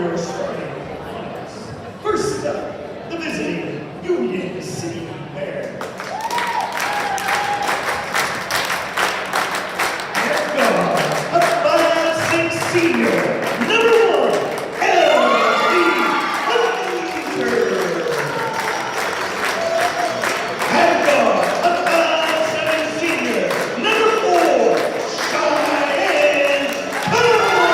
your starting lineups. First up, the visiting Union City Bears. Their guard, a 5'6" senior, number 1, L.B. Hunter. And guard, a 5'7" senior, number 4, Cheyenne Cunningham.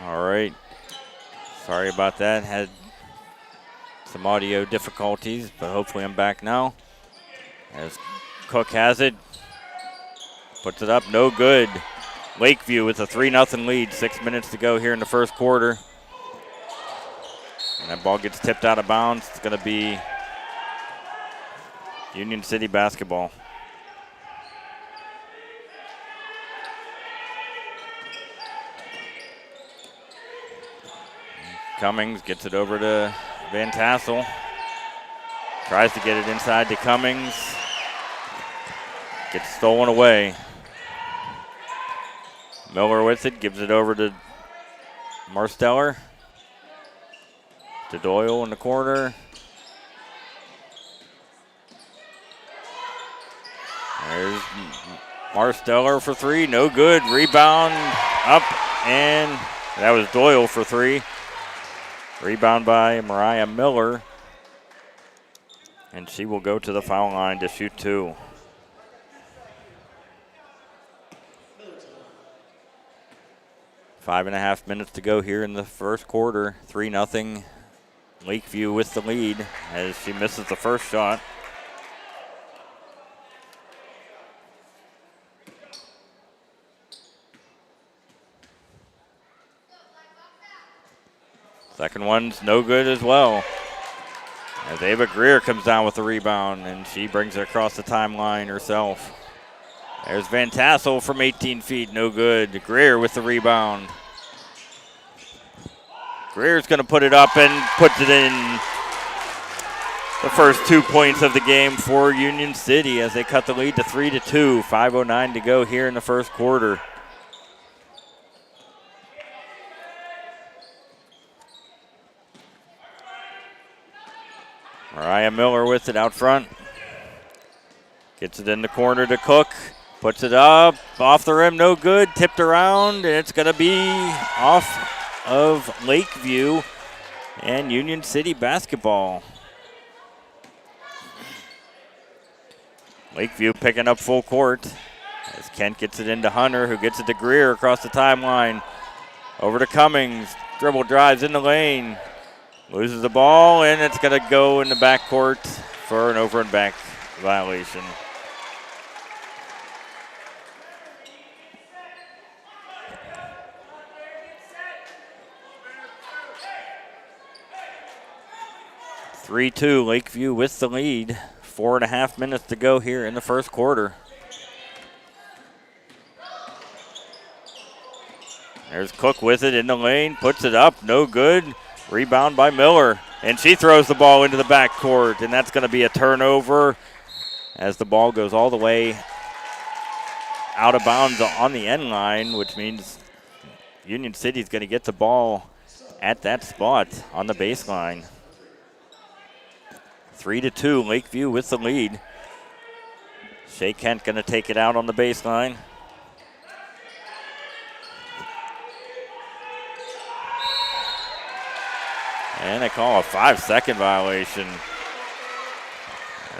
All right. Sorry about that. Had some audio difficulties, but hopefully I'm back now. As Cook has it. Puts it up, no good. Lakeview with a 3-0 lead. 6 minutes to go here in the first quarter. And that ball gets tipped out of bounds. It's going to be Union City basketball. Cummings gets it over to Van Tassel. Tries to get it inside to Cummings. Gets stolen away. Miller with it, gives it over to Marsteller. To Doyle in the corner. There's Marsteller for three, no good. Rebound up, and that was Doyle for three. Rebound by Mariah Miller. And she will go to the foul line to shoot two. Five and a half minutes to go here in the first quarter. 3-0. Lakeview with the lead as she misses the first shot. Second one's no good as well. As Ava Greer comes down with the rebound, and she brings it across the timeline herself. There's Van Tassel from 18 feet, no good. Greer with the rebound. Greer's going to put it up and puts it in. The first 2 points of the game for Union City as they cut the lead to 3-2. 5:09 to go here in the first quarter. Mariah Miller with it out front. Gets it in the corner to Cook. Puts it up, off the rim, no good. Tipped around, and it's going to be off of Lakeview and Union City basketball. Lakeview picking up full court as Kent gets it into Hunter, who gets it to Greer across the timeline. Over to Cummings, dribble drives in the lane. Loses the ball, and it's going to go in the backcourt for an over and back violation. (3-2) Lakeview with the lead. 4.5 minutes to go here in the first quarter. There's Cook with it in the lane, puts it up, no good. Rebound by Miller, and she throws the ball into the backcourt, and that's going to be a turnover as the ball goes all the way out of bounds on the end line, which means Union City is going to get the ball at that spot on the baseline. 3-2, Lakeview with the lead. Shea Kent going to take it out on the baseline. And they call a 5-second violation.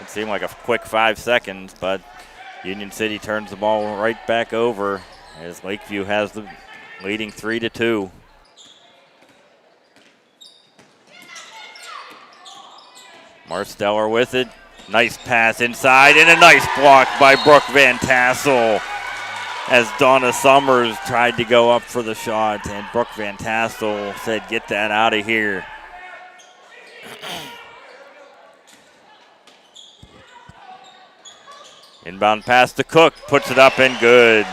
It seemed like a quick 5 seconds, but Union City turns the ball right back over as Lakeview has the leading 3-2. Marsteller with it. Nice pass inside and a nice block by Brooke Van Tassel as Donna Summers tried to go up for the shot, and Brooke Van Tassel said, "Get that out of here." Inbound pass to Cook, puts it up and good.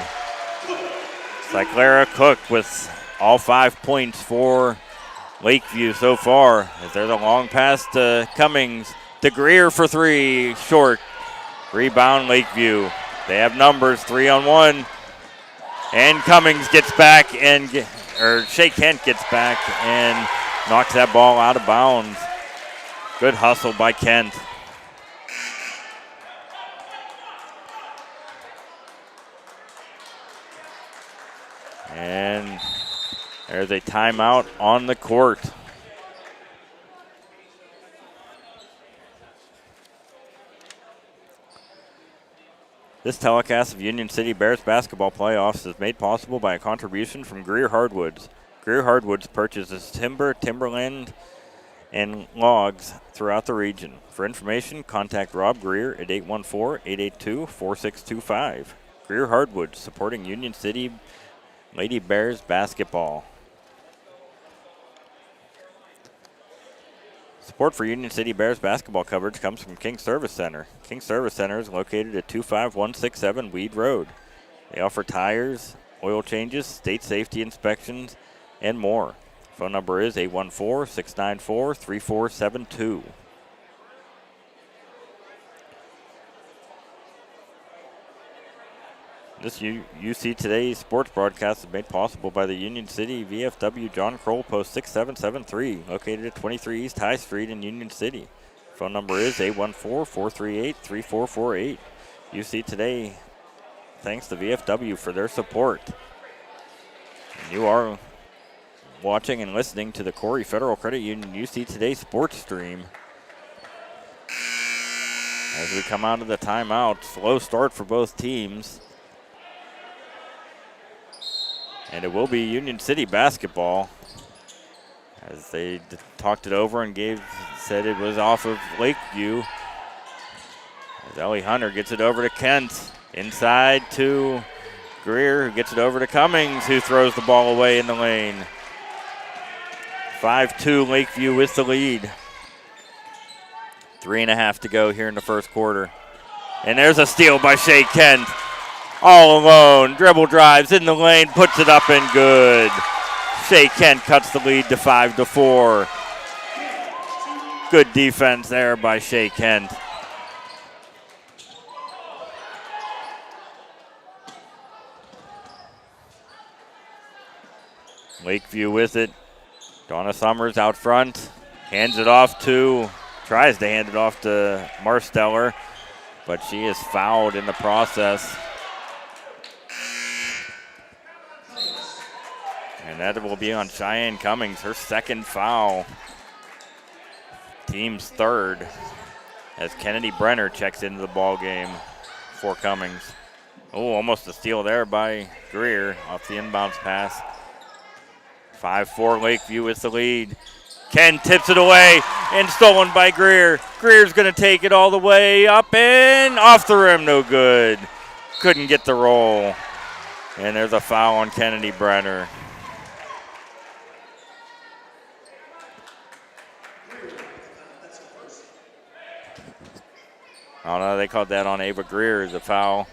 Cyclara Cook with all 5 points for Lakeview so far. As there's a long pass to Cummings, to Greer for three, short. Rebound Lakeview. They have numbers, 3-on-1. And Cummings gets back Shea Kent gets back and knocks that ball out of bounds. Good hustle by Kent. And there's a timeout on the court. This telecast of Union City Bears basketball playoffs is made possible by a contribution from Greer Hardwoods. Greer Hardwoods purchases timber, timberland, and logs throughout the region. For information, contact Rob Greer at 814-882-4625. Greer Hardwoods, supporting Union City Lady Bears basketball. Support for Union City Bears basketball coverage comes from King Service Center. King Service Center is located at 25167 Weed Road. They offer tires, oil changes, state safety inspections, and more. Phone number is 814-694-3472. This UC Today sports broadcast is made possible by the Union City VFW John Kroll Post 6773, located at 23 East High Street in Union City. Phone number is 814-438-3448. UC Today thanks the VFW for their support. And you are watching and listening to the Corry Federal Credit Union UC Today sports stream. As we come out of the timeout, slow start for both teams. And it will be Union City basketball, as they talked it over and said it was off of Lakeview. As Ellie Hunter gets it over to Kent, inside to Greer, who gets it over to Cummings, who throws the ball away in the lane. 5-2 Lakeview with the lead. 3.5 to go here in the first quarter. And there's a steal by Shea Kent. All alone, dribble drives in the lane, puts it up and good. Shea Kent cuts the lead to 5-4. Good defense there by Shea Kent. Lakeview with it. Donna Summers out front, tries to hand it off to Marsteller, but she is fouled in the process. And that will be on Cheyenne Cummings, her second foul. Team's third, as Kennedy Brenner checks into the ball game for Cummings. Oh, almost a steal there by Greer off the inbounds pass. 5-4 Lakeview with the lead. Ken tips it away and stolen by Greer. Greer's going to take it all the way up and off the rim, no good. Couldn't get the roll. And there's a foul on Kennedy Brenner. Oh no, they called that on Ava Greer as a foul.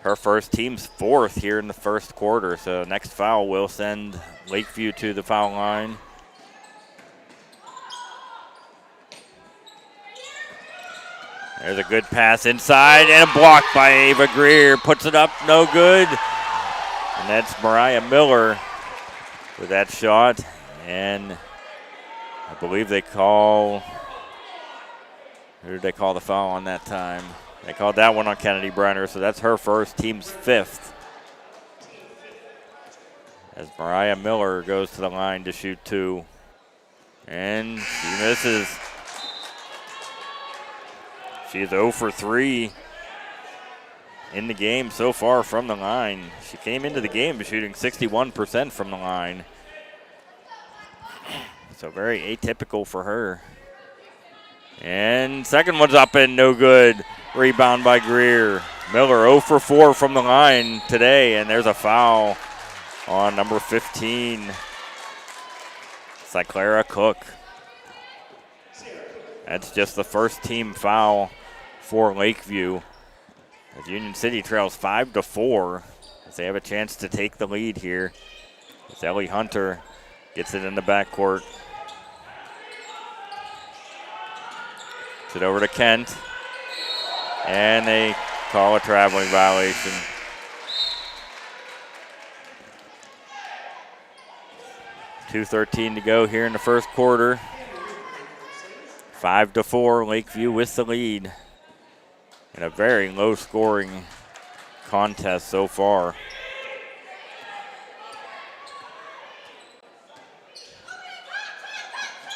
Her first, team's fourth here in the first quarter. So next foul will send Lakeview to the foul line. There's a good pass inside and a block by Ava Greer. Puts it up, no good. And that's Mariah Miller with that shot. And I believe they call... Who did they call the foul on that time? They called that one on Kennedy Brenner, so that's her first, team's fifth. As Mariah Miller goes to the line to shoot two. And she misses. She is 0 for 3 in the game so far from the line. She came into the game shooting 61% from the line. So very atypical for her. And second one's up and no good. Rebound by Greer. Miller 0 for 4 from the line today, and there's a foul on number 15, Cyclara Cook. That's just the first team foul for Lakeview. As Union City trails 5-4, as they have a chance to take the lead here. As Ellie Hunter gets it in the backcourt. It over to Kent, and they call a traveling violation. .2:13 to go here in the first quarter. 5-4, Lakeview with the lead. In a very low-scoring contest so far.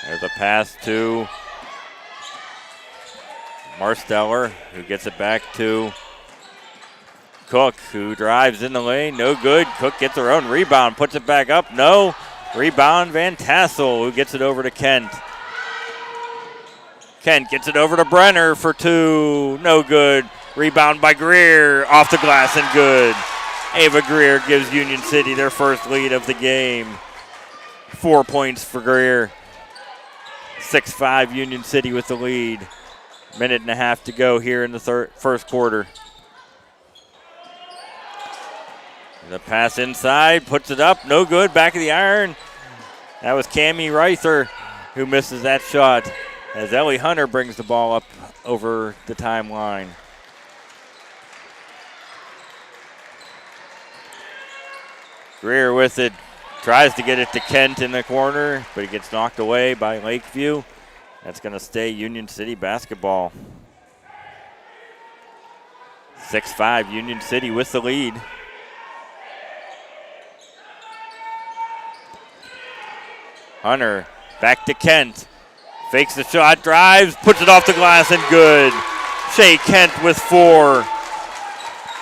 There's a pass to Marsteller, who gets it back to Cook, who drives in the lane. No good. Cook gets her own rebound, puts it back up. No. Rebound, Van Tassel, who gets it over to Kent. Kent gets it over to Brenner for two. No good. Rebound by Greer. Off the glass and good. Ava Greer gives Union City their first lead of the game. 4 points for Greer. 6-5 Union City with the lead. Minute and a half to go here in the first quarter. The pass inside, puts it up, no good, back of the iron. That was Cammie Reither who misses that shot as Ellie Hunter brings the ball up over the timeline. Greer with it, tries to get it to Kent in the corner, but he gets knocked away by Lakeview. That's going to stay Union City basketball. 6-5 Union City with the lead. Hunter back to Kent. Fakes the shot, drives, puts it off the glass and good. Shea Kent with 4.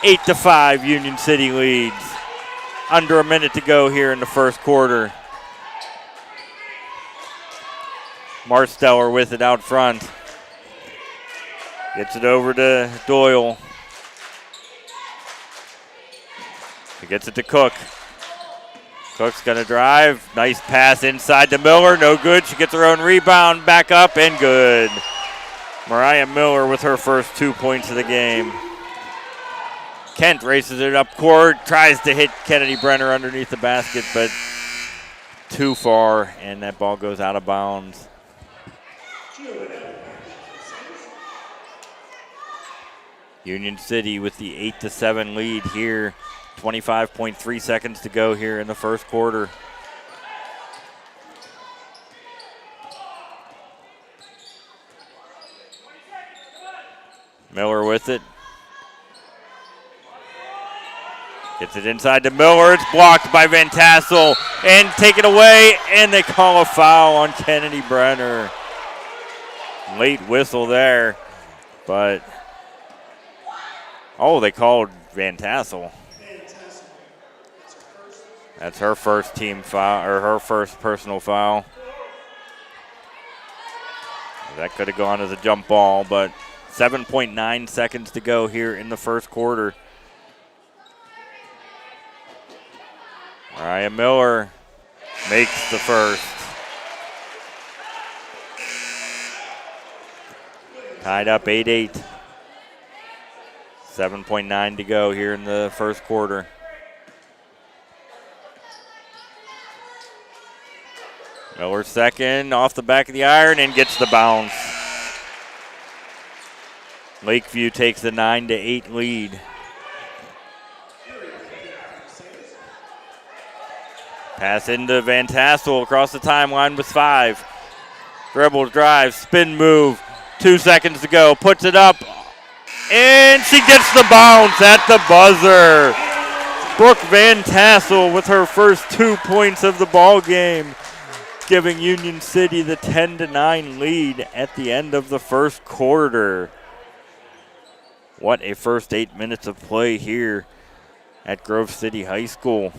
8-5 Union City leads. Under a minute to go here in the first quarter. Marsteller with it out front. Gets it over to Doyle. He gets it to Cook. Cook's going to drive. Nice pass inside to Miller. No good. She gets her own rebound. Back up and good. Mariah Miller with her first 2 points of the game. Kent races it up court. Tries to hit Kennedy Brenner underneath the basket, but too far, and that ball goes out of bounds. Union City with the 8-7 lead here. 25.3 seconds to go here in the first quarter. Miller with it. Gets it inside to Miller. It's blocked by Van Tassel and taken away, and they call a foul on Kennedy Brenner. Late whistle there, but they called Van Tassel. That's her first team foul, or her first personal foul. That could have gone as a jump ball, but 7.9 seconds to go here in the first quarter. Mariah Miller makes the first. Tied up 8-8. 7.9 to go here in the first quarter. Miller second, off the back of the iron, and gets the bounce. Lakeview takes the 9-8 lead. Pass into Van Tassel across the timeline with 5. Dribble, drive, spin move. 2 seconds to go. Puts it up, and she gets the bounce at the buzzer. Brooke Van Tassel with her first 2 points of the ball game, giving Union City the 10-9 lead at the end of the first quarter. What a first 8 minutes of play here at Grove City High School,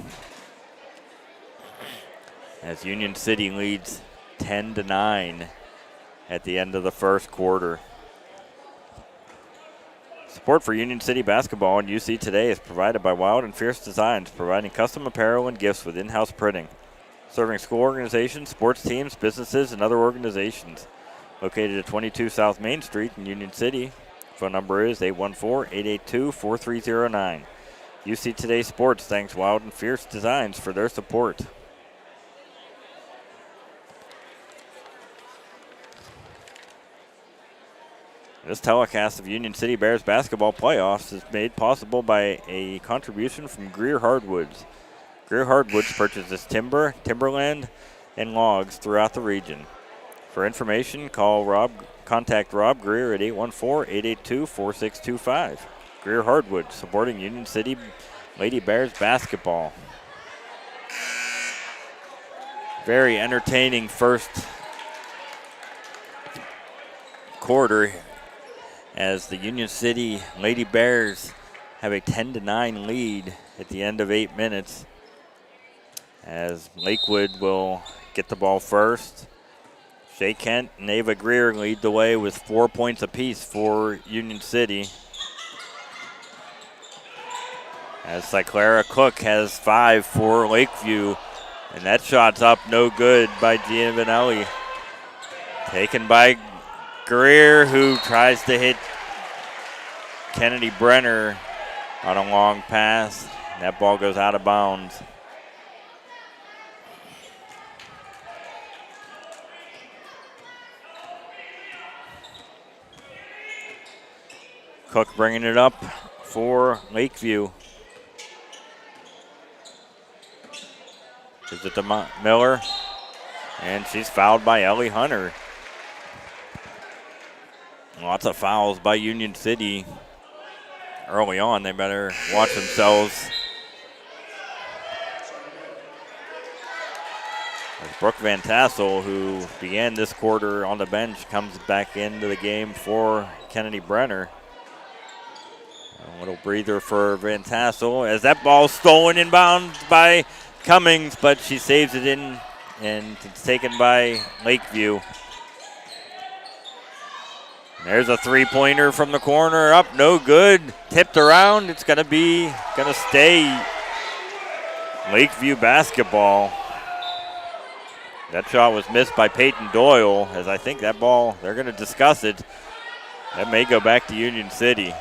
as Union City leads 10-9 at the end of the first quarter. Support for Union City basketball and UC Today is provided by Wild and Fierce Designs, providing custom apparel and gifts with in-house printing. Serving school organizations, sports teams, businesses, and other organizations. Located at 22 South Main Street in Union City. Phone number is 814-882-4309. UC Today Sports thanks Wild and Fierce Designs for their support. This telecast of Union City Bears basketball playoffs is made possible by a contribution from Greer Hardwoods. Greer Hardwoods purchases timber, timberland, and logs throughout the region. For information, contact Rob Greer at 814-882-4625. Greer Hardwoods, supporting Union City Lady Bears basketball. Very entertaining first quarter as the Union City Lady Bears have a 10-9 lead at the end of 8 minutes, as Lakewood will get the ball first. Shea Kent and Ava Greer lead the way with 4 points apiece for Union City. As Cyclara Cook has 5 for Lakeview. And that shot's up, no good by Giovanelli. Taken by Greer, who tries to hit Kennedy Brenner on a long pass. That ball goes out of bounds. Cook bringing it up for Lakeview. Is it to Miller? And she's fouled by Ellie Hunter. Lots of fouls by Union City early on. They better watch themselves. As Brooke Van Tassel, who began this quarter on the bench, comes back into the game for Kennedy Brenner. A little breather for Van Tassel as that ball's stolen inbounds by Cummings, but she saves it in, and it's taken by Lakeview. There's a three-pointer from the corner, up, no good. Tipped around, it's gonna stay Lakeview basketball. That shot was missed by Peyton Doyle, as I think that ball, they're gonna discuss it. That may go back to Union City.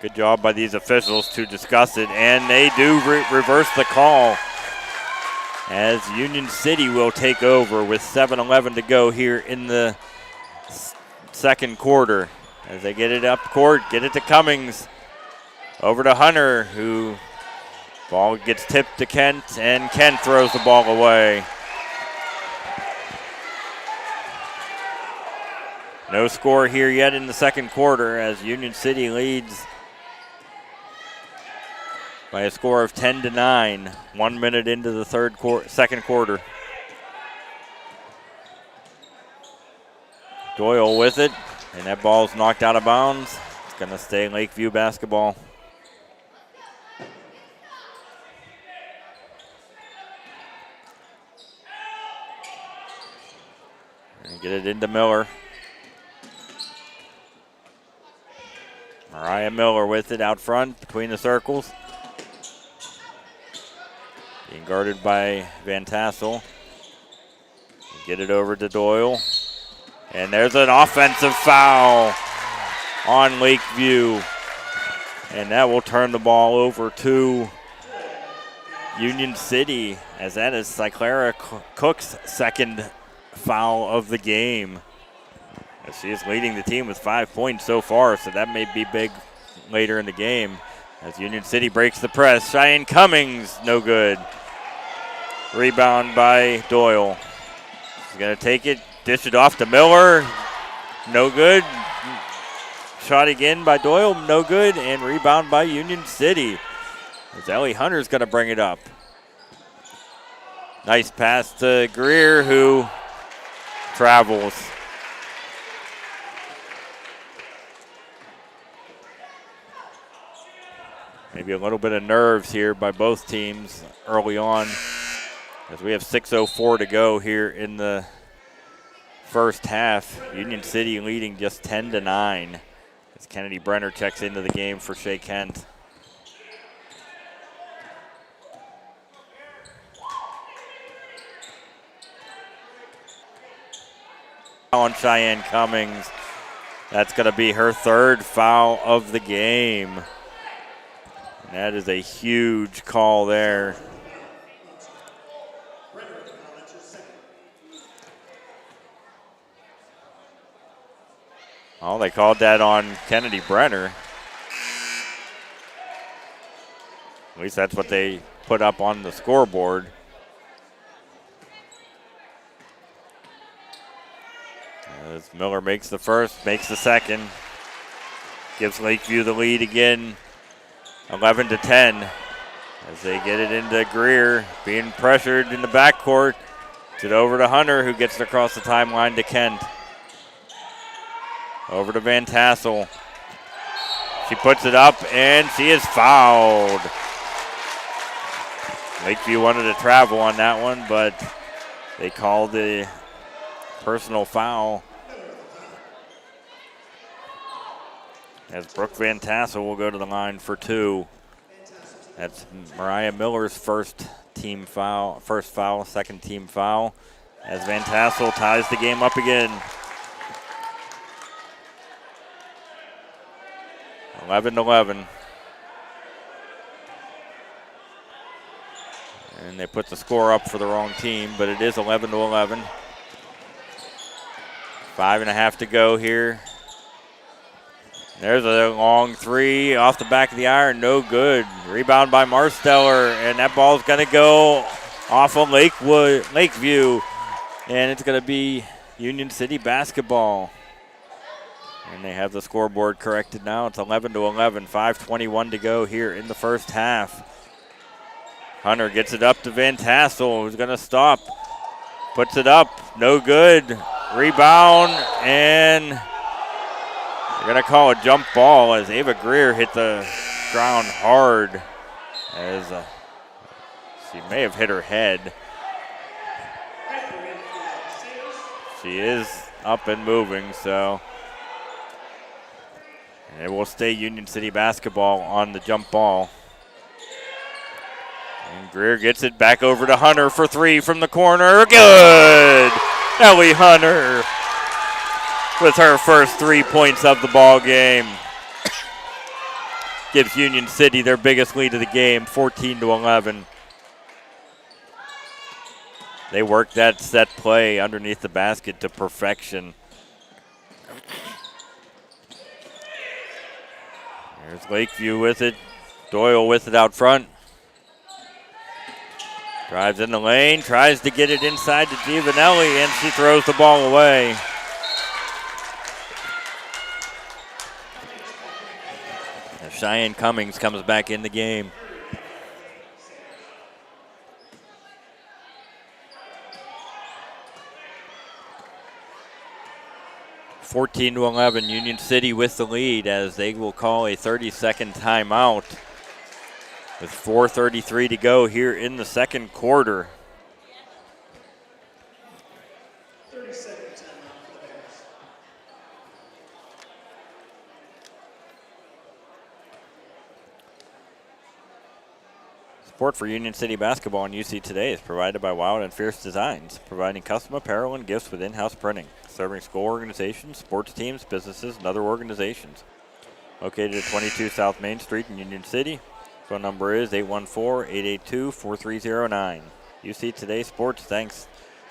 Good job by these officials to discuss it, and they do reverse the call as Union City will take over with 7:11 to go here in the second quarter. As they get it up court, get it to Cummings. Over to Hunter, who ball gets tipped to Kent, and Kent throws the ball away. No score here yet in the second quarter as Union City leads by a score of 10-9, 1 minute into the second quarter. Doyle with it, and that ball's knocked out of bounds. It's gonna stay Lakeview basketball. And get it into Miller. Mariah Miller with it out front between the circles. Being guarded by Van Tassel. Get it over to Doyle. And there's an offensive foul on Lakeview. And that will turn the ball over to Union City, as that is Cyclara Cook's second foul of the game. She is leading the team with 5 points so far, so that may be big later in the game. As Union City breaks the press, Cheyenne Cummings, no good. Rebound by Doyle. She's gonna take it, dish it off to Miller, no good. Shot again by Doyle, no good, and rebound by Union City. As Ellie Hunter's gonna bring it up. Nice pass to Greer, who travels. Maybe a little bit of nerves here by both teams early on, as we have 6:04 to go here in the first half. Union City leading just 10-9 as Kennedy Brenner checks into the game for Shea Kent. On Cheyenne Cummings, that's going to be her third foul of the game. That is a huge call there. Oh, they called that on Kennedy Brenner. At least that's what they put up on the scoreboard. As Miller makes the first, makes the second. Gives Lakeview the lead again. 11-10 as they get it into Greer, being pressured in the backcourt. It's it over to Hunter, who gets it across the timeline to Kent. Over to Van Tassel. She puts it up, and she is fouled. Lakeview wanted to travel on that one, but they called the personal foul. As Brooke Van Tassel will go to the line for 2. That's Mariah Miller's first foul, second team foul. As Van Tassel ties the game up again. 11-11. And they put the score up for the wrong team, but it is 11-11. 5.5 to go here. There's a long 3 off the back of the iron, no good. Rebound by Marsteller, and that ball's gonna go off on Lakeview, and it's gonna be Union City basketball. And they have the scoreboard corrected now. It's 11-11, 5:21 to go here in the first half. Hunter gets it up to Van Tassel, who's gonna stop. Puts it up, no good. Rebound, and they're going to call a jump ball as Ava Greer hit the ground hard. As she may have hit her head. She is up and moving, so. And it will stay Union City basketball on the jump ball. And Greer gets it back over to Hunter for 3 from the corner. Good! Ellie Hunter with her first 3 points of the ball game. Gives Union City their biggest lead of the game, 14-11. They worked that set play underneath the basket to perfection. There's Lakeview with it. Doyle with it out front. Drives in the lane, tries to get it inside to Giovanelli, and she throws the ball away. Cheyenne Cummings comes back in the game. (14-11), Union City with the lead as they will call a 30-second timeout with 4:33 to go here in the second quarter. Support for Union City basketball on UC Today is provided by Wild and Fierce Designs, providing custom apparel and gifts with in-house printing, serving school organizations, sports teams, businesses, and other organizations. Located at 22 South Main Street in Union City. Phone number is 814-882-4309. UC Today Sports thanks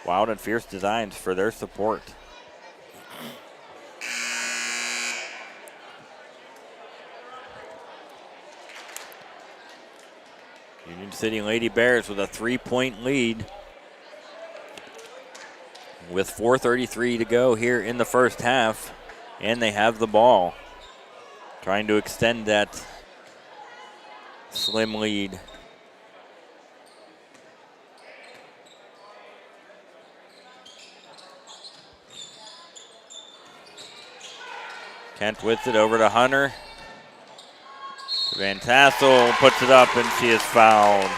Wild and Fierce Designs for their support. Union City Lady Bears with a 3-point lead with 4:33 to go here in the first half, and they have the ball. Trying to extend that slim lead. Kent with it over to Hunter. Van Tassel puts it up, and she is fouled.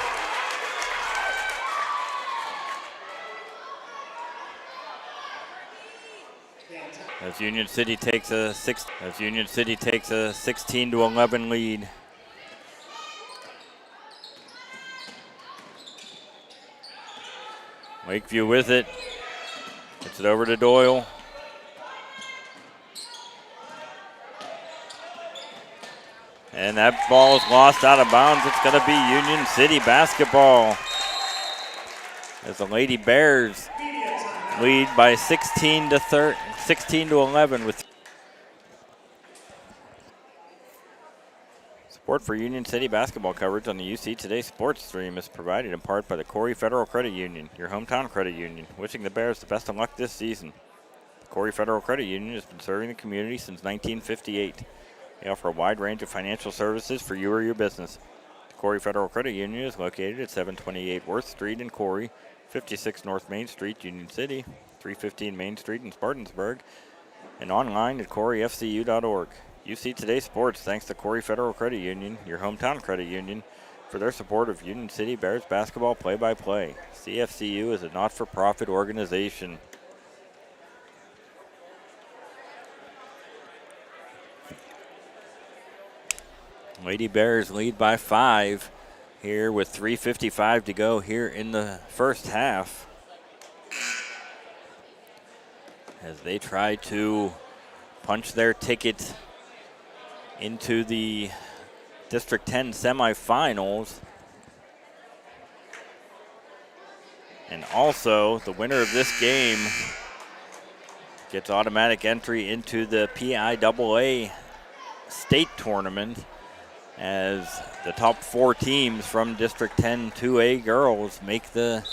As Union City takes a 16-11 lead. Lakeview with it. Gets it over to Doyle. And that ball is lost out of bounds. It's going to be Union City basketball. As the Lady Bears lead by 16-11 with support for Union City basketball coverage on the UC Today Sports Stream is provided in part by the Corry Federal Credit Union, your hometown credit union, wishing the Bears the best of luck this season. The Corry Federal Credit Union has been serving the community since 1958. They offer a wide range of financial services for you or your business. The Corry Federal Credit Union is located at 728 Worth Street in Corry, 56 North Main Street, Union City, 315 Main Street in Spartansburg, and online at corryfcu.org. You see today's sports thanks to Corry Federal Credit Union, your hometown credit union, for their support of Union City Bears basketball play-by-play. CFCU is a not-for-profit organization. Lady Bears lead by 5 here with 3:55 to go here in the first half, as they try to punch their ticket into the District 10 semifinals. And also, the winner of this game gets automatic entry into the PIAA state tournament, as the top 4 teams from District 10 2A girls make the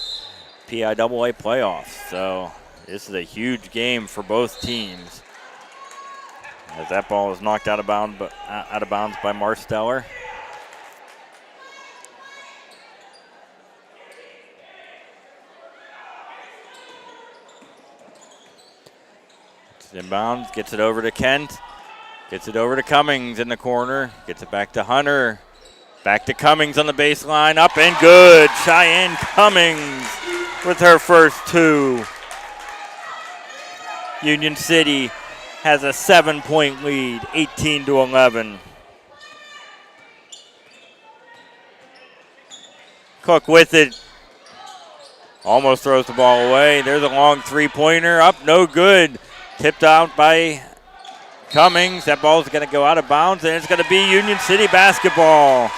PIAA playoffs. So this is a huge game for both teams, as that ball is knocked out of bounds by Marsteller. It's inbounds, gets it over to Kent, gets it over to Cummings in the corner, gets it back to Hunter, back to Cummings on the baseline, up and good. Cheyenne Cummings with her first 2. Union City has a 7-point lead, 18-11. Cook with it. Almost throws the ball away. There's a long 3-pointer. Up, no good. Tipped out by Cummings. That ball's going to go out of bounds, and it's going to be Union City basketball.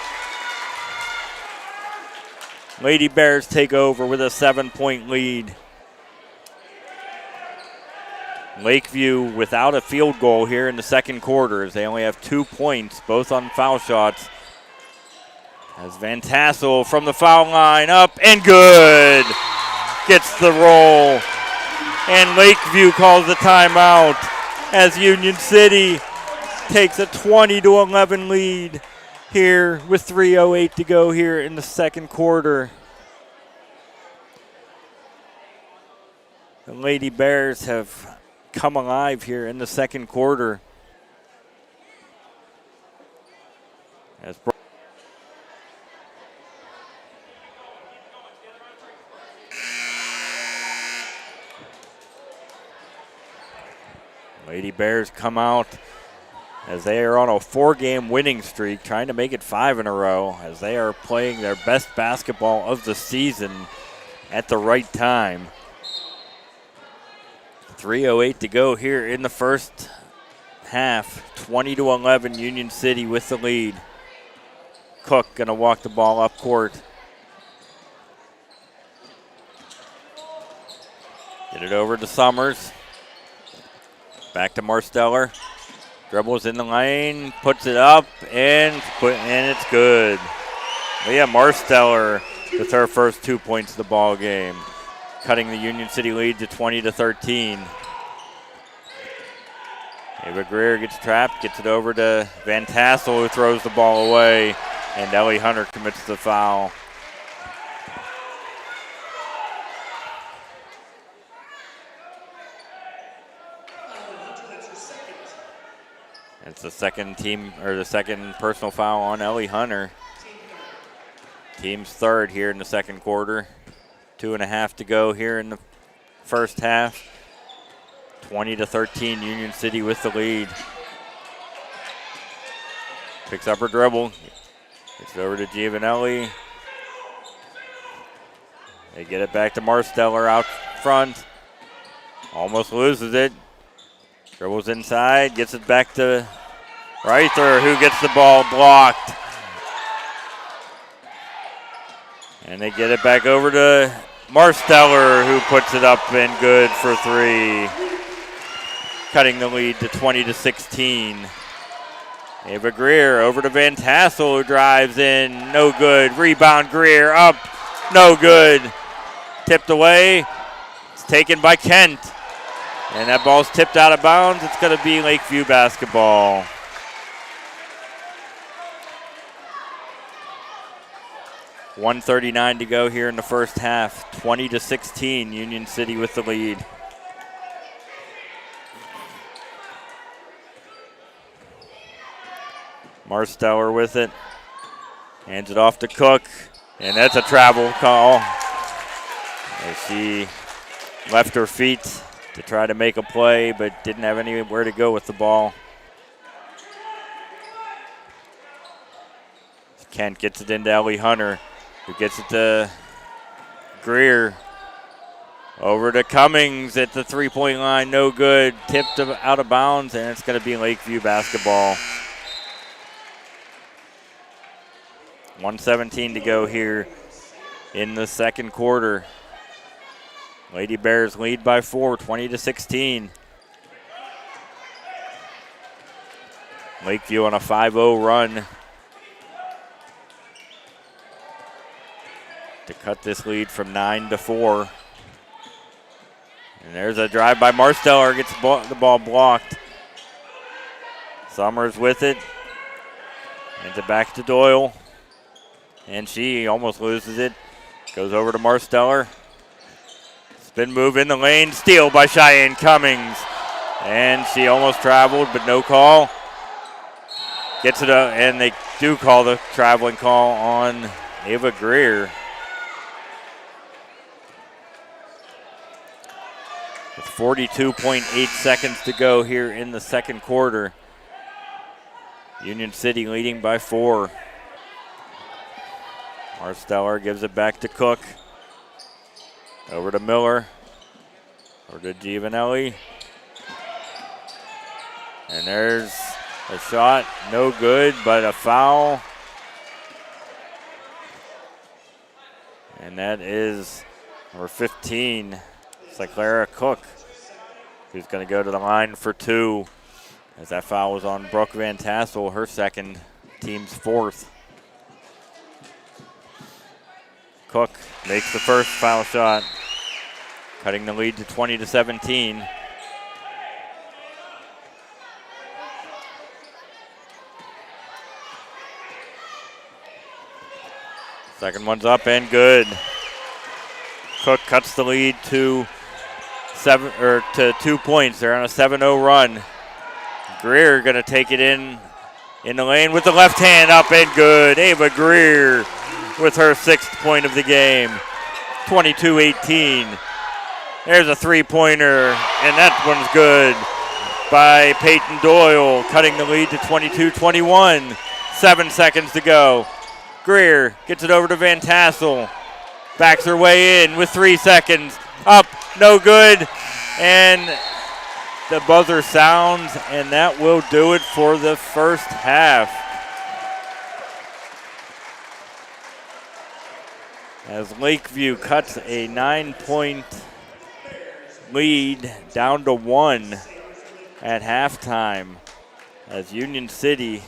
Lady Bears take over with a 7-point lead. Lakeview without a field goal here in the second quarter, as they only have 2 points, both on foul shots. As Van Tassel from the foul line, up and good. Gets the roll. And Lakeview calls the timeout, as Union City takes a 20-11 lead here with 3:08 to go here in the second quarter. The Lady Bears have come alive here in the second quarter. As Lady Bears come out as they are on a 4-game winning streak, trying to make it 5 in a row, as they are playing their best basketball of the season at the right time. 3:08 to go here in the first half. 20-11, Union City with the lead. Cook gonna walk the ball up court. Get it over to Summers. Back to Marsteller. Dribbles in the lane, puts it up, and it's good. Leah Marsteller with her first 2 points of the ball game, cutting the Union City lead to 20-13. Ava Greer gets trapped, gets it over to Van Tassel, who throws the ball away, and Ellie Hunter commits the foul. It's the second personal foul on Ellie Hunter. Team's third here in the second quarter. 2.5 to go here in the first half. 20-13, Union City with the lead. Picks up her dribble. Gets it over to Giovanelli. They get it back to Marsteller out front. Almost loses it. Dribbles inside, gets it back to Reither, who gets the ball blocked. And they get it back over to Marsteller, who puts it up and good for 3. Cutting the lead to 20-16. Ava Greer over to Van Tassel, who drives in, no good. Rebound, Greer up, no good. Tipped away, it's taken by Kent. And that ball's tipped out of bounds. It's going to be Lakeview basketball. .139 to go here in the first half. 20-16, Union City with the lead. Marsteller with it. Hands it off to Cook. And that's a travel call. As she left her feet to try to make a play, but didn't have anywhere to go with the ball. Kent gets it into Ellie Hunter, who gets it to Greer. Over to Cummings at the three-point line, no good. Tipped out of bounds, and it's going to be Lakeview basketball. 1:17 to go here in the second quarter. Lady Bears lead by 4, 20-16. Lakeview on a 5-0 run to cut this lead from 9-4. And there's a drive by Marsteller, gets the ball blocked. Summers with it. Hands it back to Doyle. And she almost loses it. Goes over to Marsteller. Spin move in the lane, steal by Cheyenne Cummings. And she almost traveled, but no call. Gets it up, and they do call the traveling call on Ava Greer. With 42.8 seconds to go here in the second quarter. Union City leading by 4. Marsteller gives it back to Cook. Over to Miller. Over to Giovanelli. And there's a shot, no good, but a foul. And that is number 15, Cyclara Cook, who's going to go to the line for 2. As that foul was on Brooke Van Tassel, her second, team's 4th. Cook makes the first foul shot, cutting the lead to 20-17. Second one's up and good. Cook cuts the lead to 2 points. They're on a 7-0 run. Greer going to take it in the lane with the left hand, up and good. Ava Greer with her 6th point of the game. 22-18. There's a three-pointer, and that one's good by Peyton Doyle, cutting the lead to 22-21. 7 seconds to go. Greer gets it over to Van Tassel. Backs her way in with 3 seconds. Up, no good. And the buzzer sounds, and that will do it for the first half. As Lakeview cuts a 9-point lead down to 1 at halftime, as Union City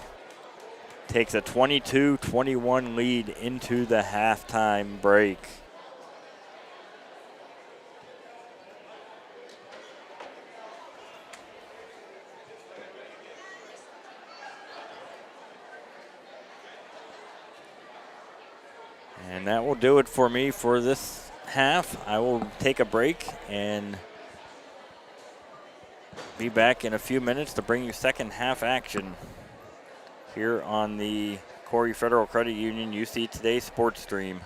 takes a 22-21 lead into the halftime break. And that will do it for me for this half. I will take a break and be back in a few minutes to bring you second half action here on the Corry Federal Credit Union UC Today Sports Stream.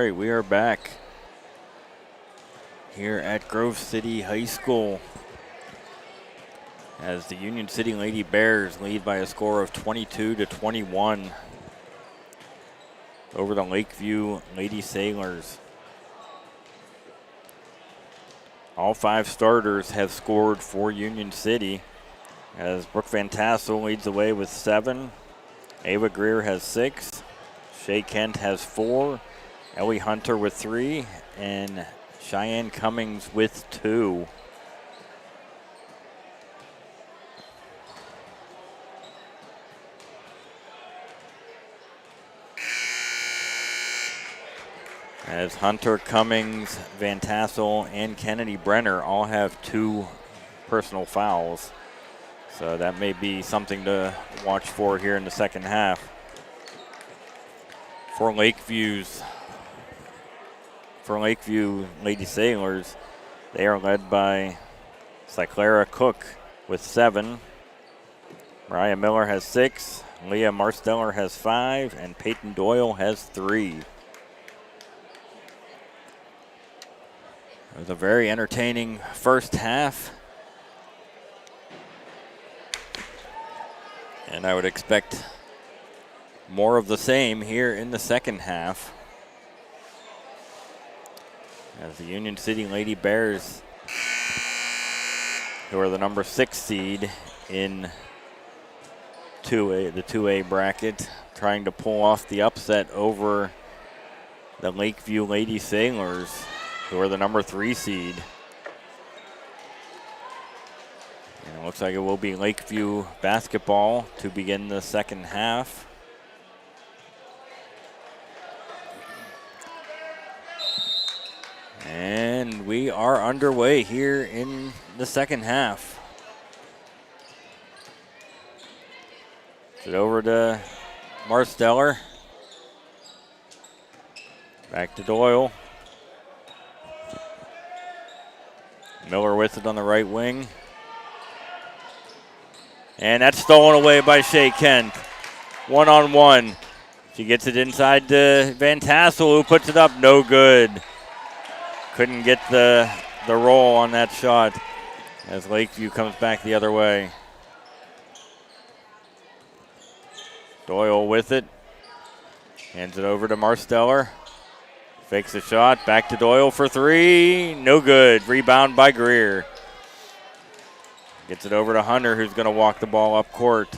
right, we are back here at Grove City High School as the Union City Lady Bears lead by a score of 22-21 over the Lakeview Lady Sailors. All 5 starters have scored for Union City as Brooke Van Tassel leads the way with 7. Ava Greer has 6. Shay Kent has 4. Ellie Hunter with 3. And Cheyenne Cummings with 2. As Hunter, Cummings, Van Tassel, and Kennedy Brenner all have 2 personal fouls. So that may be something to watch for here in the second half. For Lakeview Lady Sailors, they are led by Cyclara Cook with 7. Mariah Miller has 6. Leah Marsteller has 5. And Peyton Doyle has 3. It was a very entertaining first half. And I would expect more of the same here in the second half. As the Union City Lady Bears, who are the number 6 seed in the 2A bracket, trying to pull off the upset over the Lakeview Lady Sailors, who are the number 3 seed. And it looks like it will be Lakeview basketball to begin the second half. And we are underway here in the second half. Get over to Marsteller. Back to Doyle. Miller with it on the right wing. And that's stolen away by Shay Kent. 1-on-1. She gets it inside to Van Tassel, who puts it up. No good. Couldn't get the roll on that shot as Lakeview comes back the other way. Doyle with it. Hands it over to Marsteller. Fakes the shot. Back to Doyle for 3. No good. Rebound by Greer. Gets it over to Hunter, who's going to walk the ball up court.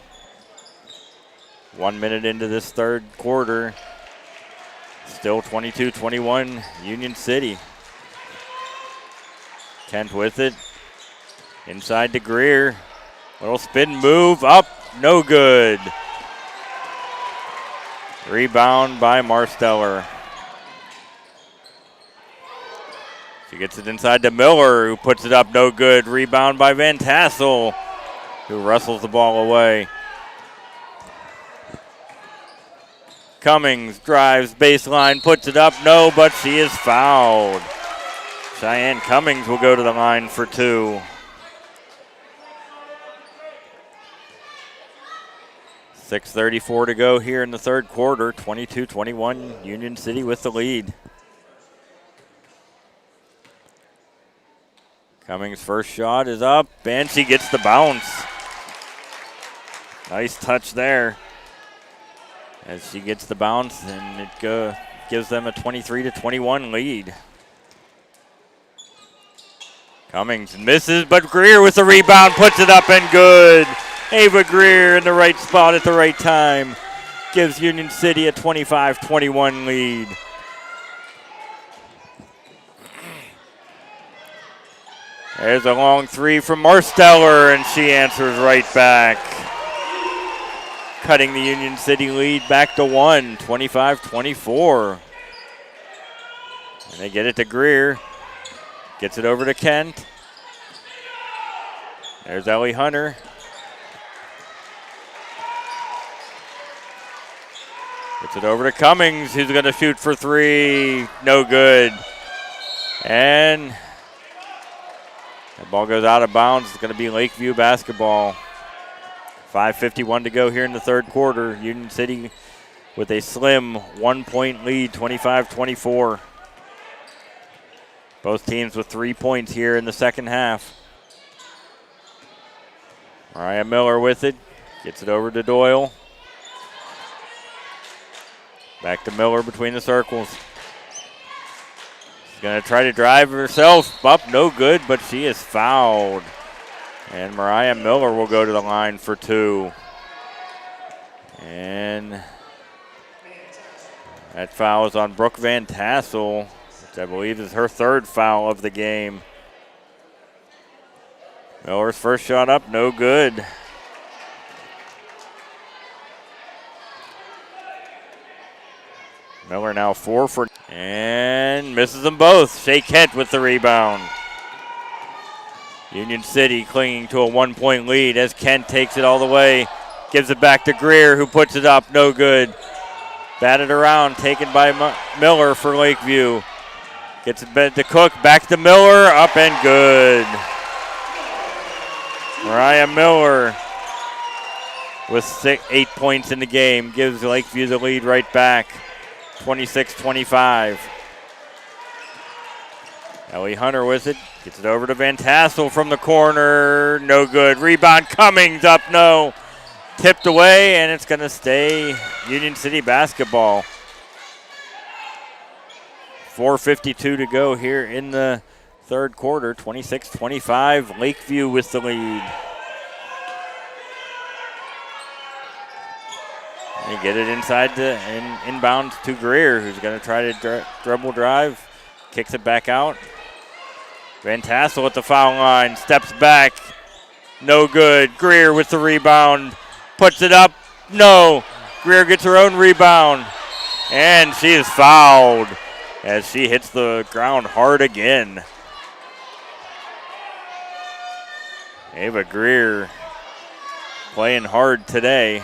1 minute into this third quarter. Still 22-21 Union City. Kent with it. Inside to Greer. Little spin move up. No good. Rebound by Marsteller. She gets it inside to Miller, who puts it up. No good. Rebound by Van Tassel, who wrestles the ball away. Cummings drives baseline, puts it up. No, but she is fouled. Cheyenne Cummings will go to the line for 2. 6:34 to go here in the third quarter. 22-21 Union City with the lead. Cummings' first shot is up, and she gets the bounce. Nice touch there. As she gets the bounce, and it gives them a 23-21 lead. Cummings misses, but Greer with the rebound puts it up and good. Ava Greer in the right spot at the right time gives Union City a 25-21 lead. There's a long 3 from Marsteller, and she answers right back. Cutting the Union City lead back to 1, 25-24. And they get it to Greer. Gets it over to Kent. There's Ellie Hunter. Gets it over to Cummings, who's going to shoot for 3. No good. And the ball goes out of bounds. It's going to be Lakeview basketball. 5:51 to go here in the third quarter. Union City with a slim 1-point lead, 25-24. Both teams with 3 points here in the second half. Mariah Miller with it. Gets it over to Doyle. Back to Miller between the circles. She's going to try to drive herself up. No good, but she is fouled. And Mariah Miller will go to the line for 2. And that foul is on Brooke Van Tassel, which I believe is her 3rd foul of the game. Miller's first shot up, no good. Miller now 4 for, and misses them both. Shea Kent with the rebound. Union City clinging to a 1-point lead as Kent takes it all the way. Gives it back to Greer, who puts it up, no good. Batted around, taken by Miller for Lakeview. Gets it back to Cook, back to Miller, up and good. Mariah Miller with 8 points in the game gives Lakeview the lead right back, 26-25. Ellie Hunter with it, gets it over to Van Tassel from the corner, no good. Rebound Cummings up, no. Tipped away, and it's going to stay Union City basketball. 4:52 to go here in the third quarter, 26-25. Lakeview with the lead. They get it inside the inbound to Greer, who's going to try to dribble drive. Kicks it back out. Van Tassel at the foul line, steps back. No good. Greer with the rebound. Puts it up. No. Greer gets her own rebound. And she is fouled as she hits the ground hard again. Ava Greer playing hard today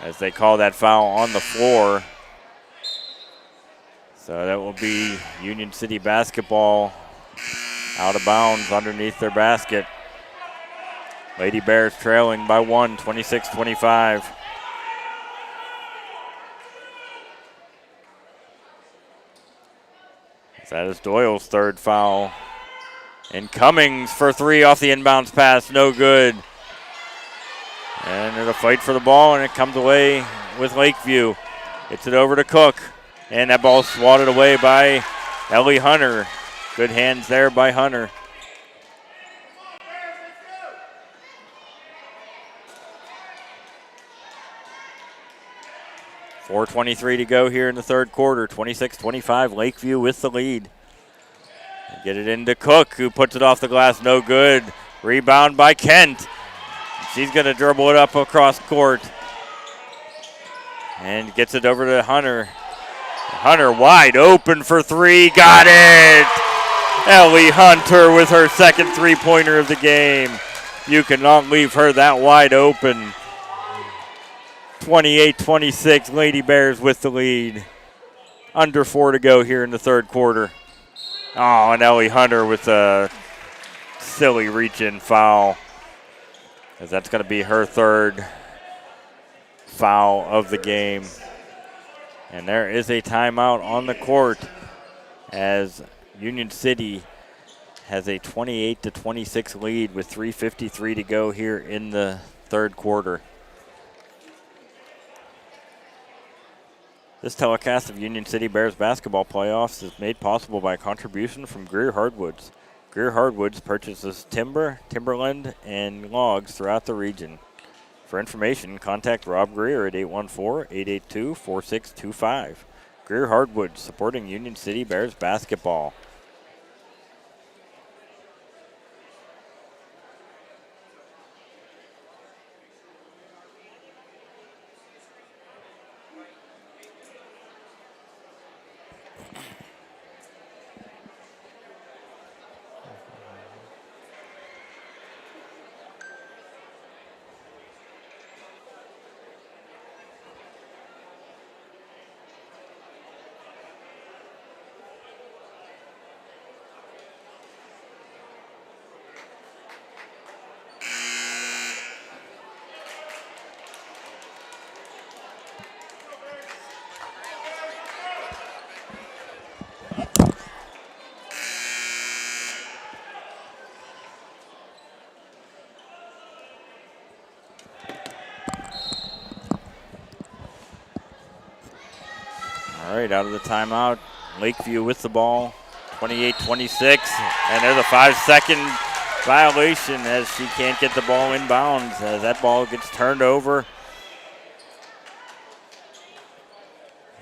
as they call that foul on the floor. So that will be Union City basketball out of bounds underneath their basket. Lady Bears trailing by 1, 26-25. That is Doyle's 3rd foul. And Cummings for 3 off the inbounds pass, no good. And there's a fight for the ball, and it comes away with Lakeview. Gets it over to Cook, and that ball swatted away by Ellie Hunter. Good hands there by Hunter. .4:23 to go here in the third quarter. 26-25, Lakeview with the lead. Get it into Cook, who puts it off the glass, no good. Rebound by Kent. She's going to dribble it up across court. And gets it over to Hunter. Hunter wide open for 3, got it! Ellie Hunter with her second 3-pointer of the game. You cannot leave her that wide open. 28-26, Lady Bears with the lead. Under 4 to go here in the third quarter. Oh, and Ellie Hunter with a silly reach-in foul, as that's going to be her 3rd foul of the game. And there is a timeout on the court as Union City has a 28-26 lead with 3:53 to go here in the third quarter. This telecast of Union City Bears basketball playoffs is made possible by a contribution from Greer Hardwoods. Greer Hardwoods purchases timber, timberland, and logs throughout the region. For information, contact Rob Greer at 814-882-4625. Greer Hardwoods, supporting Union City Bears basketball. right, out of the timeout, Lakeview with the ball, 28-26, and there's a 5-second violation as she can't get the ball inbounds as that ball gets turned over.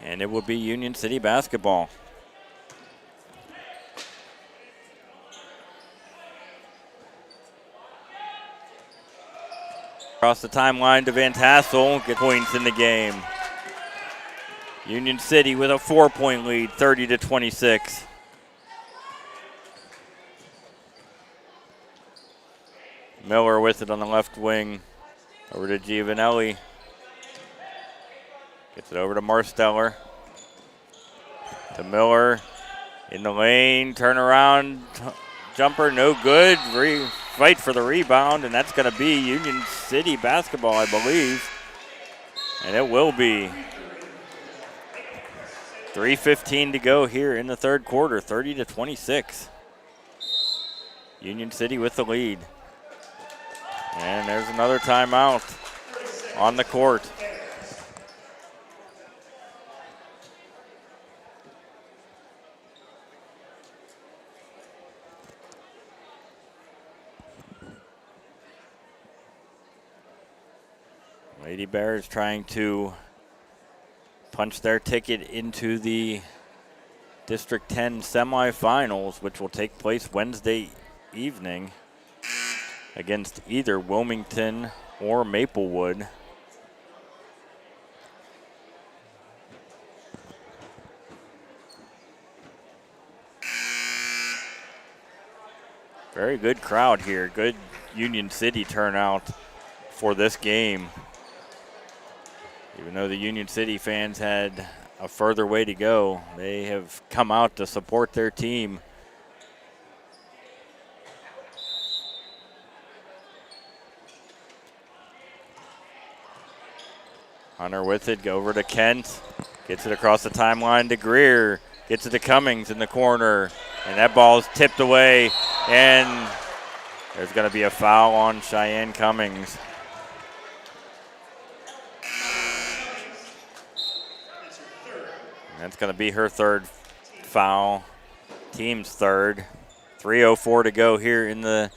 And it will be Union City basketball. Across the timeline to Van Tassel, get points in the game. Union City with a 4-point lead, 30-26. Miller with it on the left wing. Over to Giovanelli. Gets it over to Marsteller. To Miller. In the lane, turn around, jumper, no good. Fight for the rebound, and that's going to be Union City basketball, I believe. And it will be. 3:15 to go here in the third quarter, 30-26. Union City with the lead. And there's another timeout on the court. Lady Bears trying to punch their ticket into the District 10 semifinals, which will take place Wednesday evening against either Wilmington or Maplewood. Very good crowd here. Good Union City turnout for this game. Even though the Union City fans had a further way to go, they have come out to support their team. Hunter with it, go over to Kent. Gets it across the timeline to Greer. Gets it to Cummings in the corner. And that ball is tipped away. And there's going to be a foul on Cheyenne Cummings. That's going to be her third foul, team's third. 3:04 to go here in the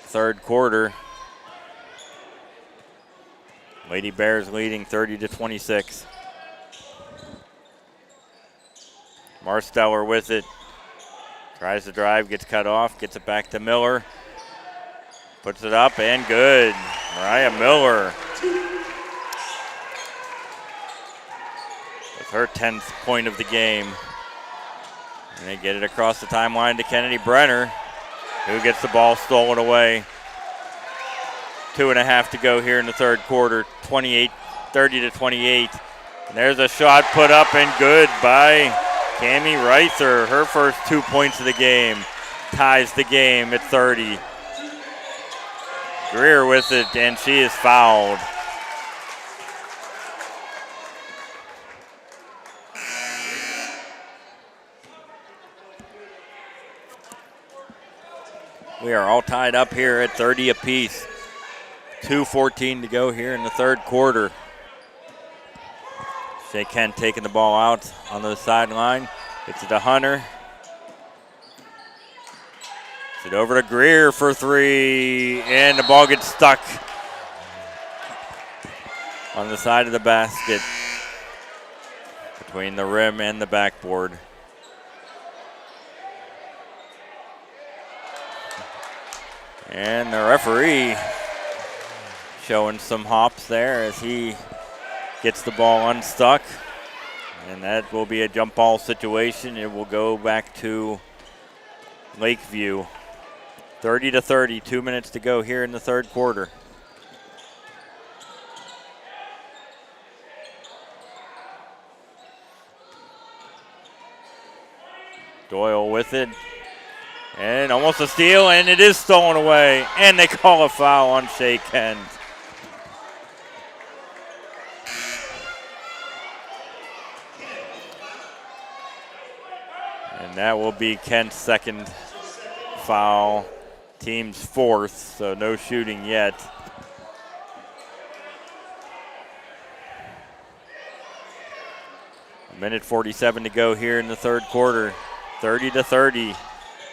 third quarter. Lady Bears leading 30-26. Marsteller with it. Tries to drive, gets cut off, gets it back to Miller. Puts it up and good. Mariah Miller. Her 10th point of the game. And they get it across the timeline to Kennedy Brenner, who gets the ball stolen away. 2.5 to go here in the third quarter, 30-28. And there's a shot put up and good by Cami Reither. Her first 2 points of the game ties the game at 30. Greer with it, and she is fouled. We are all tied up here at 30 apiece. 2:14 to go here in the third quarter. Shea Kent taking the ball out on the sideline. Gets it to Hunter. Gets it over to Greer for three. And the ball gets stuck on the side of the basket between the rim and the backboard. And the referee showing some hops there as he gets the ball unstuck. And that will be a jump ball situation. It will go back to Lakeview. 30-30, 2 minutes to go here in the third quarter. Doyle with it. And almost a steal, and it is stolen away. And they call a foul on Shea Kent. And that will be Kent's second foul. Team's fourth, so no shooting yet. Minute 47 to go here in the third quarter. 30-30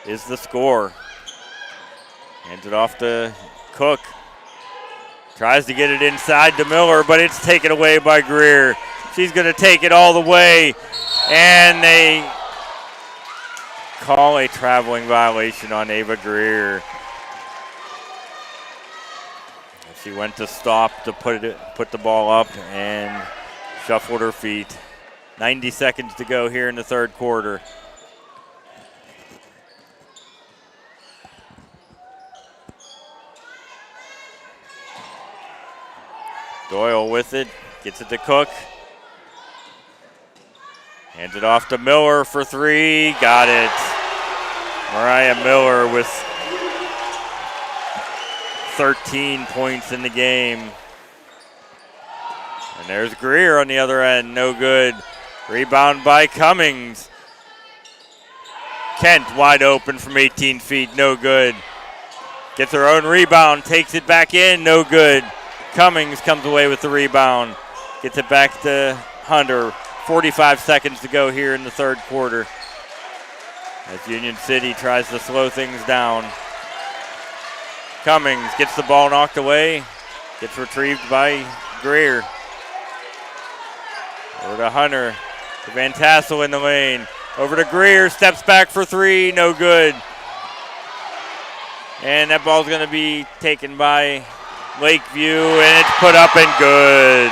is the score. Hands it off to Cook. Tries to get it inside to Miller, but it's taken away by Greer. She's going to take it all the way, and they call a traveling violation on Ava Greer. She went to stop to put the ball up and shuffled her feet. 90 seconds to go here in the third quarter. Doyle with it, gets it to Cook. Hands it off to Miller for three, got it. Mariah Miller with 13 points in the game. And there's Greer on the other end, no good. Rebound by Cummings. Kent wide open from 18 feet, no good. Gets her own rebound, takes it back in, no good. Cummings comes away with the rebound. Gets it back to Hunter. 45 seconds to go here in the third quarter as Union City tries to slow things down. Cummings gets the ball knocked away. Gets retrieved by Greer. Over to Hunter. To Van Tassel in the lane. Over to Greer. Steps back for three. No good. And that ball's going to be taken by Lakeview, and it's put up and good.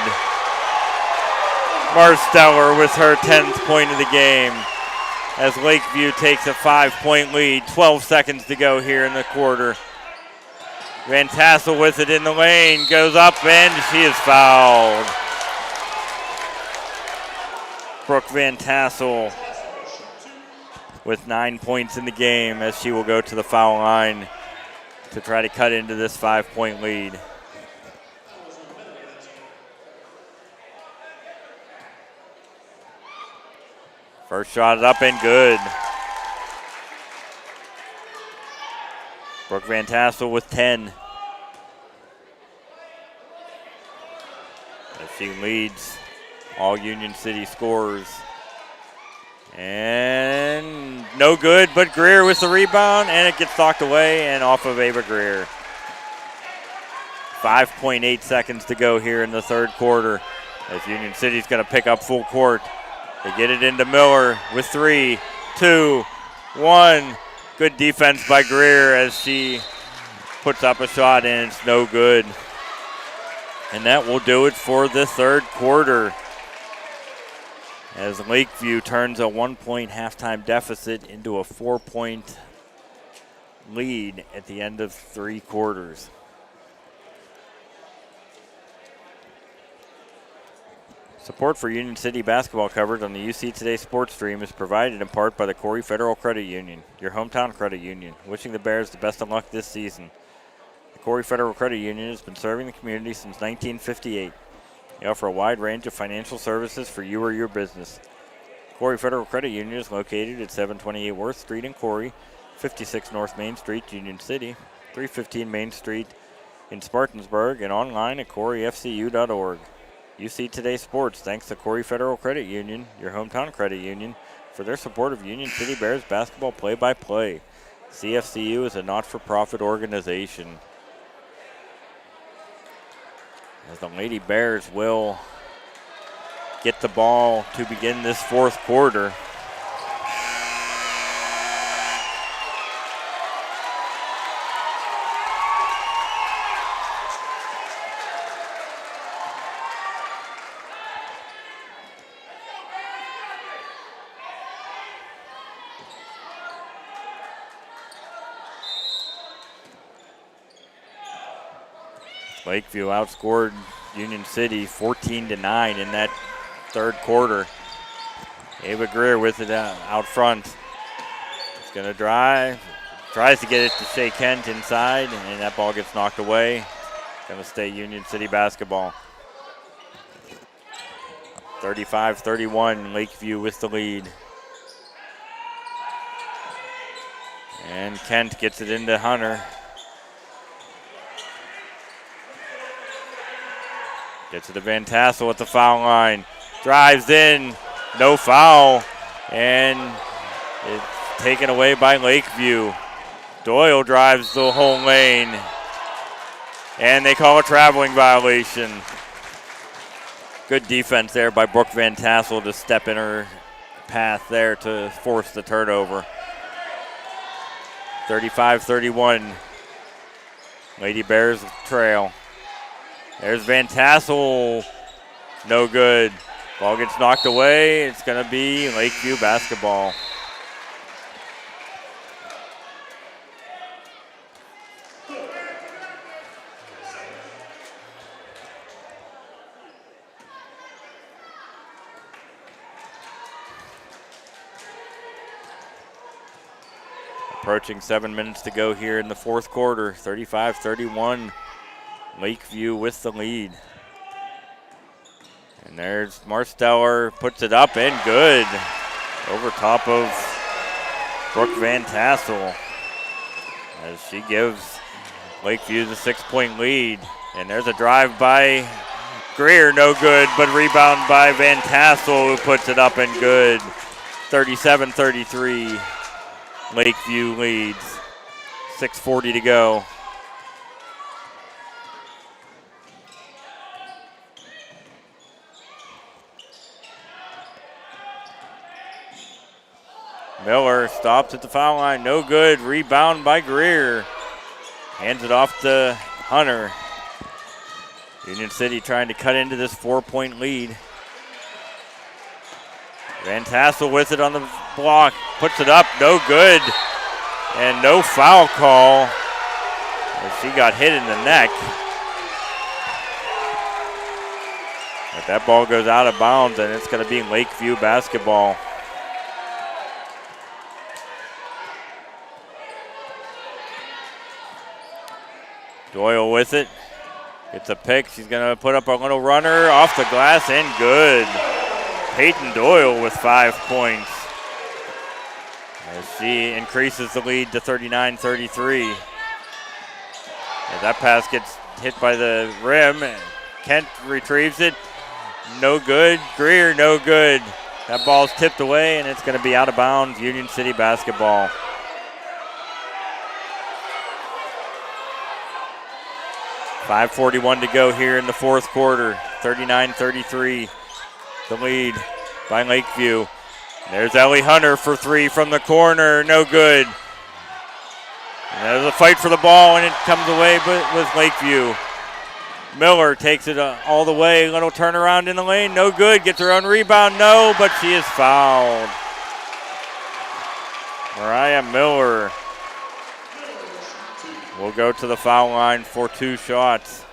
Marsteller with her 10th point of the game as Lakeview takes a 5-point lead. 12 seconds to go here in the quarter. Van Tassel with it in the lane, goes up, and she is fouled. Brooke Van Tassel with 9 points in the game as she will go to the foul line to try to cut into this 5-point lead. First shot is up and good. Brooke Van Tassel with 10. As she leads all Union City scorers. And no good, but Greer with the rebound, and it gets knocked away and off of Ava Greer. 5.8 seconds to go here in the third quarter as Union City's going to pick up full court. They get it into Miller with 3, 2, 1. Good defense by Greer as she puts up a shot, and it's no good. And that will do it for the third quarter as Lakeview turns a 1-point halftime deficit into a 4-point lead at the end of 3 quarters. Support for Union City basketball coverage on the UC Today sports stream is provided in part by the Corry Federal Credit Union, your hometown credit union, wishing the Bears the best of luck this season. The Corry Federal Credit Union has been serving the community since 1958. They offer a wide range of financial services for you or your business. Corry Federal Credit Union is located at 728 Worth Street in Corry, 56 North Main Street, Union City, 315 Main Street in Spartansburg, and online at corryfcu.org. UC Today Sports thanks the Corry Federal Credit Union, your hometown credit union, for their support of Union City Bears basketball play-by-play. CFCU is a not-for-profit organization. As the Lady Bears will get the ball to begin this fourth quarter. Lakeview outscored Union City 14-9 in that third quarter. Ava Greer with it out front. It's going to drive. Tries to get it to Shea Kent inside, and that ball gets knocked away. Going to stay Union City basketball. 35-31, Lakeview with the lead. And Kent gets it into Hunter. Gets it to Van Tassel at the foul line. Drives in. no foul, and it's taken away by Lakeview. Doyle drives the whole lane, and they call a traveling violation. Good defense there by Brooke Van Tassel to step in her path there to force the turnover. 35-31. Lady Bears trail. There's Van Tassel. No good. Ball gets knocked away. It's going to be Lakeview basketball. Approaching 7 minutes to go here in the fourth quarter. 35-31. Lakeview with the lead. And there's Marsteller, puts it up and good. Over top of Brooke Van Tassel as she gives Lakeview the 6-point lead. And there's a drive by Greer, no good, but rebound by Van Tassel who puts it up and good. 37-33. Lakeview leads. 6:40 to go. Miller stops at the foul line, no good. Rebound by Greer. Hands it off to Hunter. Union City trying to cut into this 4-point lead. Van Tassel with it on the block, puts it up, no good. And no foul call. She got hit in the neck. But that ball goes out of bounds, and it's going to be Lakeview basketball. Doyle with it. Gets a pick. She's going to put up a little runner off the glass and good. Peyton Doyle with 5 points as she increases the lead to 39-33. As that pass gets hit by the rim, Kent retrieves it. No good. Greer, no good. That ball's tipped away, and it's going to be out of bounds. Union City basketball. .541 to go here in the fourth quarter. 39-33. The lead by Lakeview. There's Ellie Hunter for 3 from the corner. No good. And there's a fight for the ball, and it comes away with Lakeview. Miller takes it all the way. Little turnaround in the lane. No good. Gets her own rebound. No, but she is fouled. Mariah Miller will go to the foul line for 2 shots.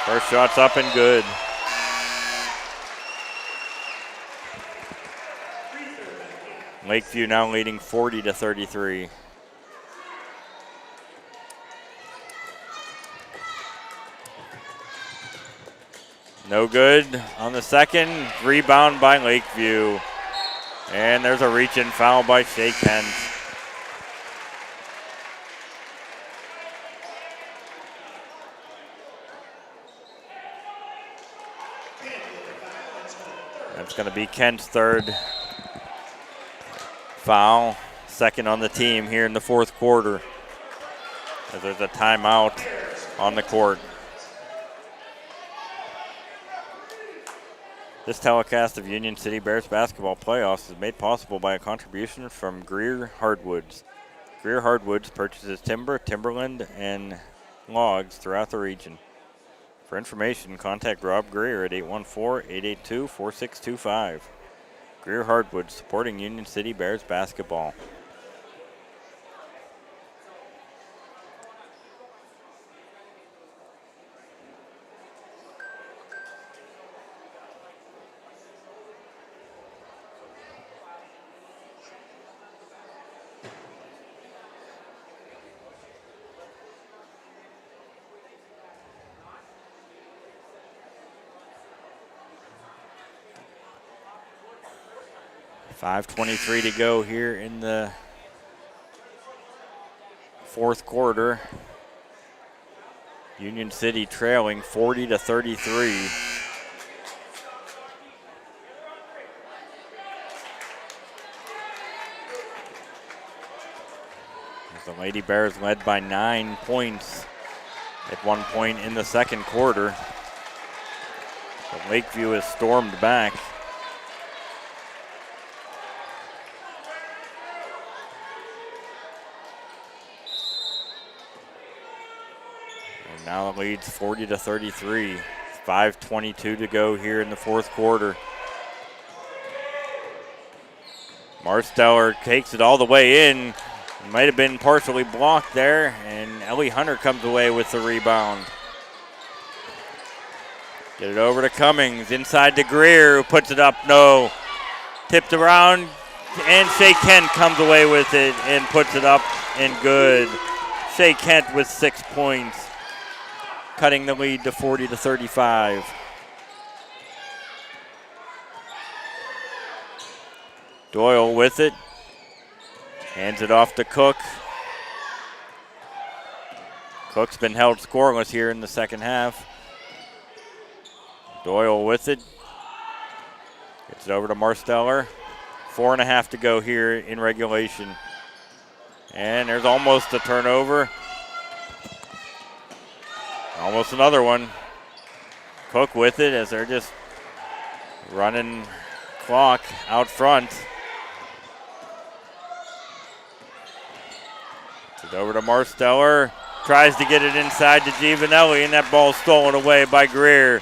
First shot's up and good. Lakeview now leading 40-33. No good on the second. Rebound by Lakeview. And there's a reach-in foul by Shea Kent. That's going to be Kent's third foul. Second on the team here in the fourth quarter. As there's a timeout on the court. This telecast of Union City Bears basketball playoffs is made possible by a contribution from Greer Hardwoods. Greer Hardwoods purchases timber, timberland, and logs throughout the region. For information, contact Rob Greer at 814-882-4625. Greer Hardwoods, supporting Union City Bears basketball. .523 to go here in the fourth quarter. Union City trailing 40-33. The Lady Bears led by 9 points at one point in the second quarter. But Lakeview has stormed back. And now it leads 40-33. 5:22 to go here in the fourth quarter. Marsteller takes it all the way in. Might have been partially blocked there, and Ellie Hunter comes away with the rebound. Get it over to Cummings, inside to Greer, who puts it up, no. Tipped around, and Shea Kent comes away with it and puts it up, and good. Shea Kent with 6 points, cutting the lead to 40-35. Doyle with it. Hands it off to Cook. Cook's been held scoreless here in the second half. Doyle with it. Gets it over to Marsteller. 4.5 to go here in regulation. And there's almost a turnover. Almost another one. Cook with it as they're just running clock out front. It's over to Marsteller. Tries to get it inside to Giovanelli, and that ball stolen away by Greer.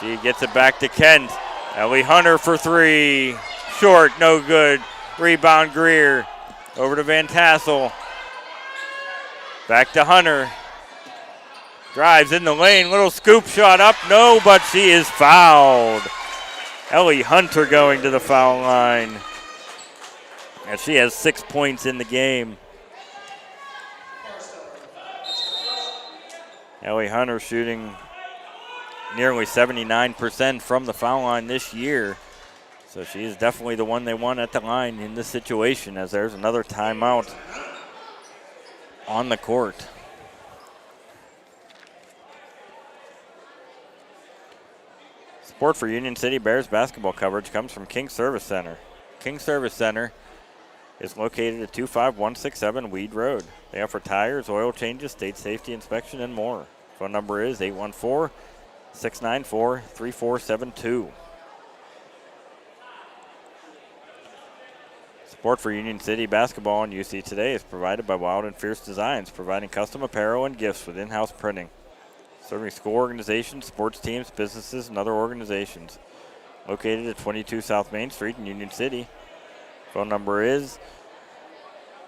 She gets it back to Kent. Ellie Hunter for 3. Short, no good. Rebound Greer. Over to Van Tassel. Back to Hunter. Drives in the lane. Little scoop shot up. No, but she is fouled. Ellie Hunter going to the foul line. And she has 6 points in the game. Ellie Hunter shooting nearly 79% from the foul line this year. So she is definitely the one they want at the line in this situation, as there's another timeout on the court. Support for Union City Bears basketball coverage comes from King Service Center. King Service Center is located at 25167 Weed Road. They offer tires, oil changes, state safety inspection, and more. Phone number is 814-694-3472. Support for Union City basketball and UC Today is provided by Wild and Fierce Designs, providing custom apparel and gifts with in-house printing. Serving school organizations, sports teams, businesses, and other organizations. Located at 22 South Main Street in Union City. Phone number is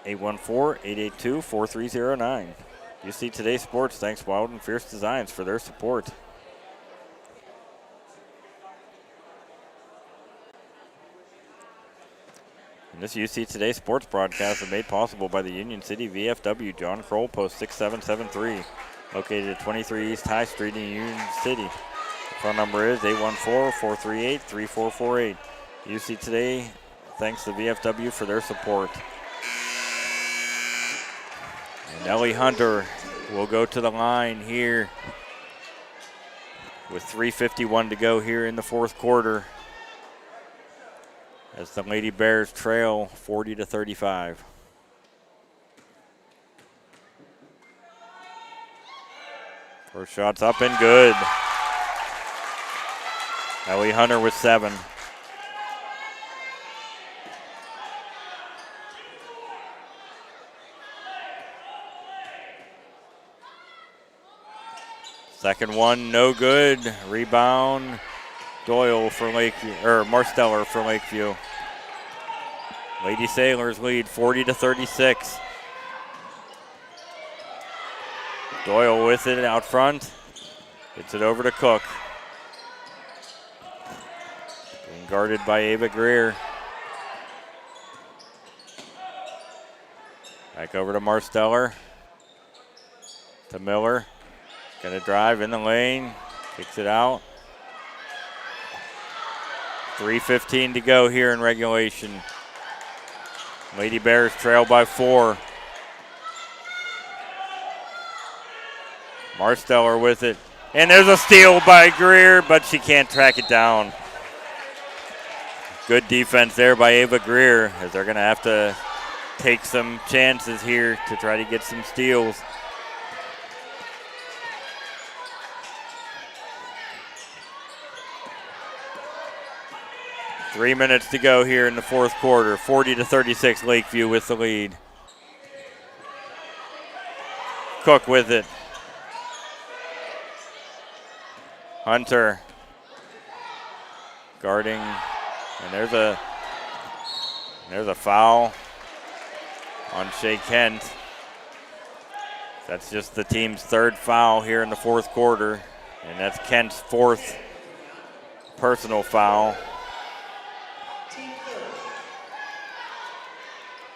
814-882-4309. UC Today Sports thanks Wild and Fierce Designs for their support. And this UC Today Sports broadcast is made possible by the Union City VFW John Kroll Post 6773, located at 23 East High Street in Union City. The phone number is 814-438-3448. UC Today thanks the VFW for their support. And Ellie Hunter will go to the line here with 3:51 to go here in the fourth quarter, as the Lady Bears trail 40-35. First shot's up and good. Ellie Hunter with 7. Second one, no good. Rebound, Doyle for Lakeview, or Marsteller for Lakeview. Lady Sailors lead 40-36. Doyle with it out front. Gets it over to Cook. Being guarded by Ava Greer. Back over to Marsteller. To Miller. Gonna drive in the lane. Kicks it out. 3:15 to go here in regulation. Lady Bears trail by 4. Marsteller with it. And there's a steal by Greer, but she can't track it down. Good defense there by Ava Greer, as they're going to have to take some chances here to try to get some steals. Three minutes to go here in the fourth quarter. 40-36, Lakeview with the lead. Cook with it. Hunter guarding, and there's a foul on Shea Kent. That's just the team's third foul here in the fourth quarter, and that's Kent's fourth personal foul.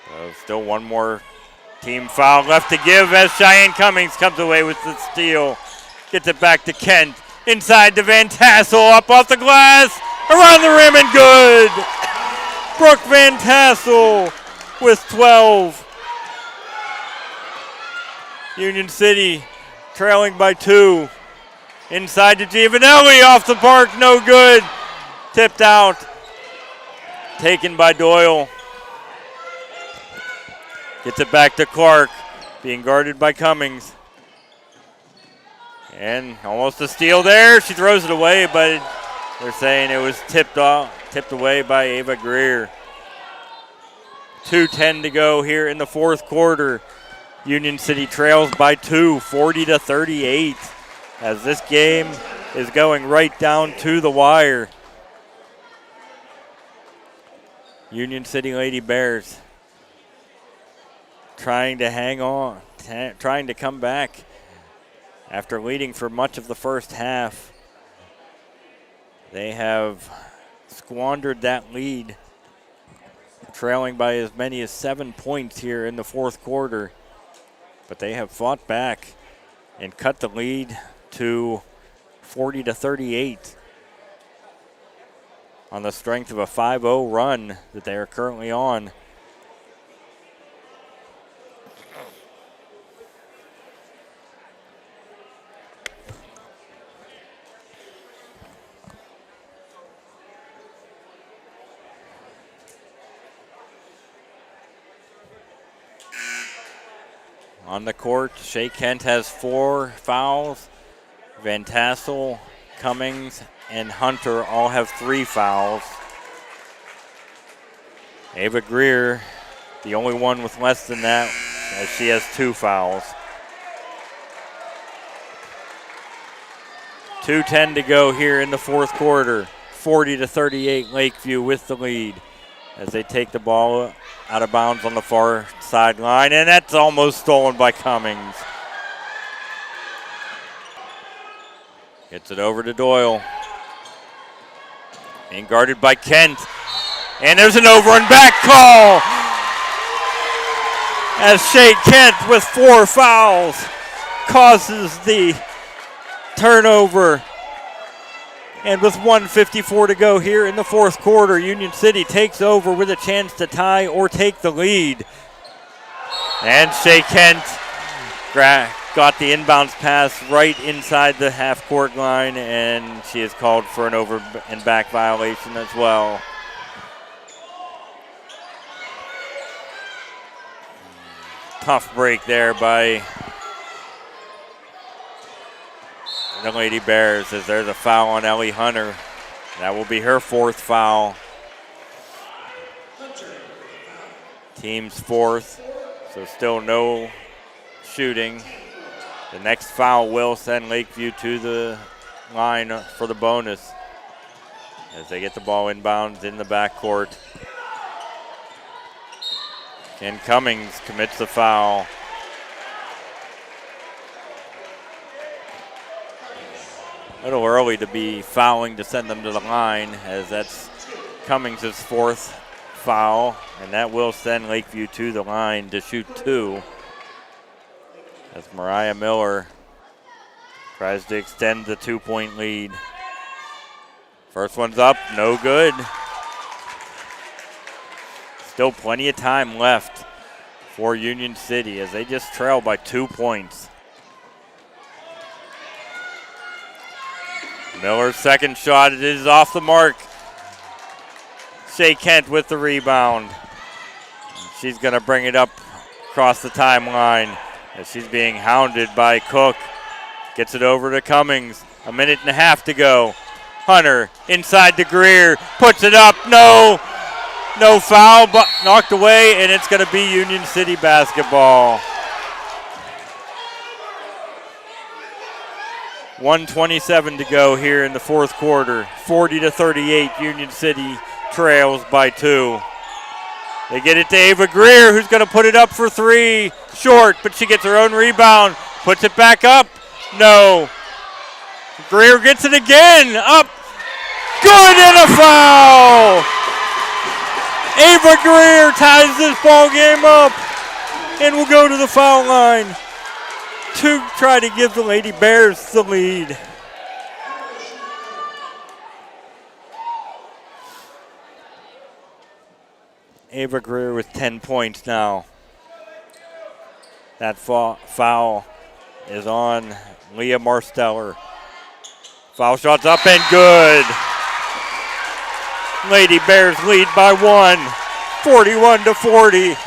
So still one more team foul left to give as Cheyenne Cummings comes away with the steal. Gets it back to Kent. Inside to Van Tassel, up off the glass, around the rim and good. Brooke Van Tassel with 12. Union City trailing by 2. Inside to Giovanelli, off the mark, no good. Tipped out, taken by Doyle. Gets it back to Clark, being guarded by Cummings. And almost a steal there. She throws it away, but they're saying it was tipped away by Ava Greer. 2:10 to go here in the fourth quarter. Union City trails by 2, 40-38, as this game is going right down to the wire. Union City Lady Bears trying to hang on, trying to come back after leading for much of the first half. They have squandered that lead, trailing by as many as 7 points here in the fourth quarter. But they have fought back and cut the lead to 40-38 on the strength of a 5-0 run that they are currently on. On the court, Shea Kent has 4 fouls. Van Tassel, Cummings, and Hunter all have 3 fouls. Ava Greer, the only one with less than that, as she has 2 fouls. 2:10 to go here in the fourth quarter. 40-38, Lakeview with the lead as they take the ball out of bounds on the far sideline, and that's almost stolen by Cummings. Gets it over to Doyle. Being guarded by Kent. And there's an over and back call as Shea Kent with 4 fouls causes the turnover. And with 1:54 to go here in the fourth quarter, Union City takes over with a chance to tie or take the lead. And Shea Kent got the inbounds pass right inside the half-court line, and she is called for an over and back violation as well. Tough break there by the Lady Bears, as there's a foul on Ellie Hunter. That will be her 4th foul. Team's 4th, so still no shooting. The next foul will send Lakeview to the line for the bonus as they get the ball inbounds in the backcourt. And Cummings commits the foul. A little early to be fouling to send them to the line, as that's Cummings' 4th foul, and that will send Lakeview to the line to shoot 2. As Mariah Miller tries to extend the 2-point lead. First one's up, no good. Still plenty of time left for Union City as they just trail by 2 points. Miller's second shot, it is off the mark. Shea Kent with the rebound. She's going to bring it up across the timeline as she's being hounded by Cook. Gets it over to Cummings. 1.5 minutes to go. Hunter inside to Greer. Puts it up. No. No foul, but knocked away, and it's going to be Union City basketball. 1:27 to go here in the fourth quarter. 40-38, Union City trails by 2. They get it to Ava Greer, who's going to put it up for 3. Short, but she gets her own rebound. Puts it back up. No. Greer gets it again. Up. Good, and a foul. Ava Greer ties this ball game up and will go to the foul line to try to give the Lady Bears the lead. Ava Greer with 10 points now. That foul is on Leah Marsteller. Foul shot's up and good. Lady Bears lead by 1, 41-40.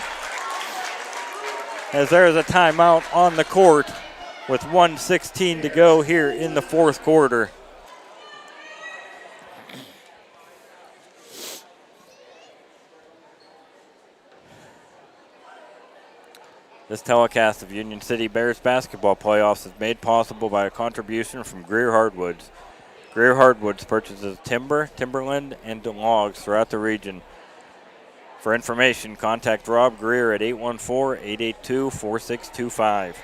As there is a timeout on the court with 1:16 to go here in the fourth quarter. This telecast of Union City Bears basketball playoffs is made possible by a contribution from Greer Hardwoods. Greer Hardwoods purchases timber, timberland, and logs throughout the region. For information, contact Rob Greer at 814-882-4625.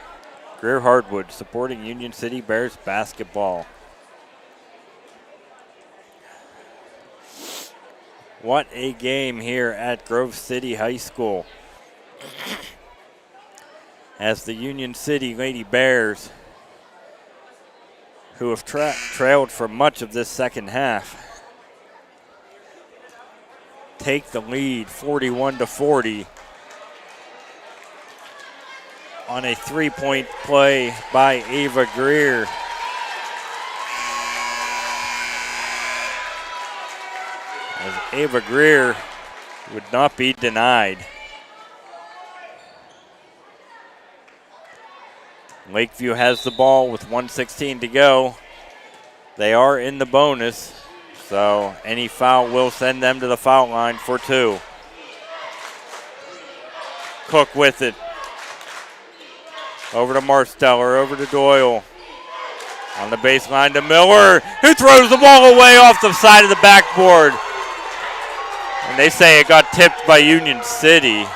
Greer Hardwoods, supporting Union City Bears basketball. What a game here at Grove City High School. As the Union City Lady Bears, who have trailed for much of this second half, take the lead 41-40 on a 3-point play by Ava Greer. As Ava Greer would not be denied. Lakeview has the ball with 1:16 to go. They are in the bonus, so any foul will send them to the foul line for 2. Cook with it. Over to Marsteller, over to Doyle. On the baseline to Miller, who throws the ball away off the side of the backboard. And they say it got tipped by Union City.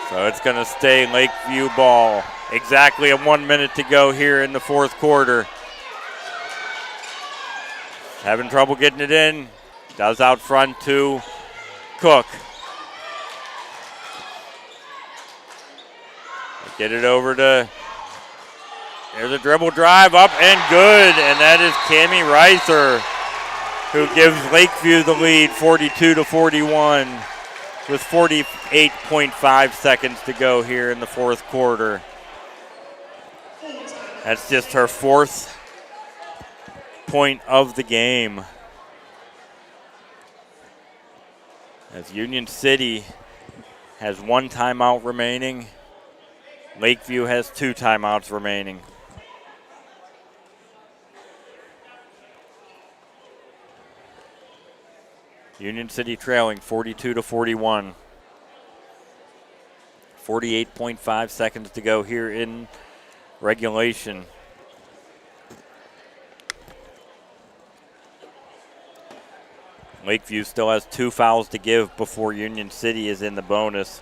So it's going to stay Lakeview ball. Exactly a 1 minute to go here in the fourth quarter. Having trouble getting it in. Does out front to Cook. Get it over to, there's a dribble drive up and good. And that is Cammie Reiser, who gives Lakeview the lead 42-41. With 48.5 seconds to go here in the fourth quarter. That's just her 4th point of the game. As Union City has 1 timeout remaining, Lakeview has 2 timeouts remaining. Union City trailing 42-41. 48.5 seconds to go here in regulation. Lakeview still has 2 fouls to give before Union City is in the bonus.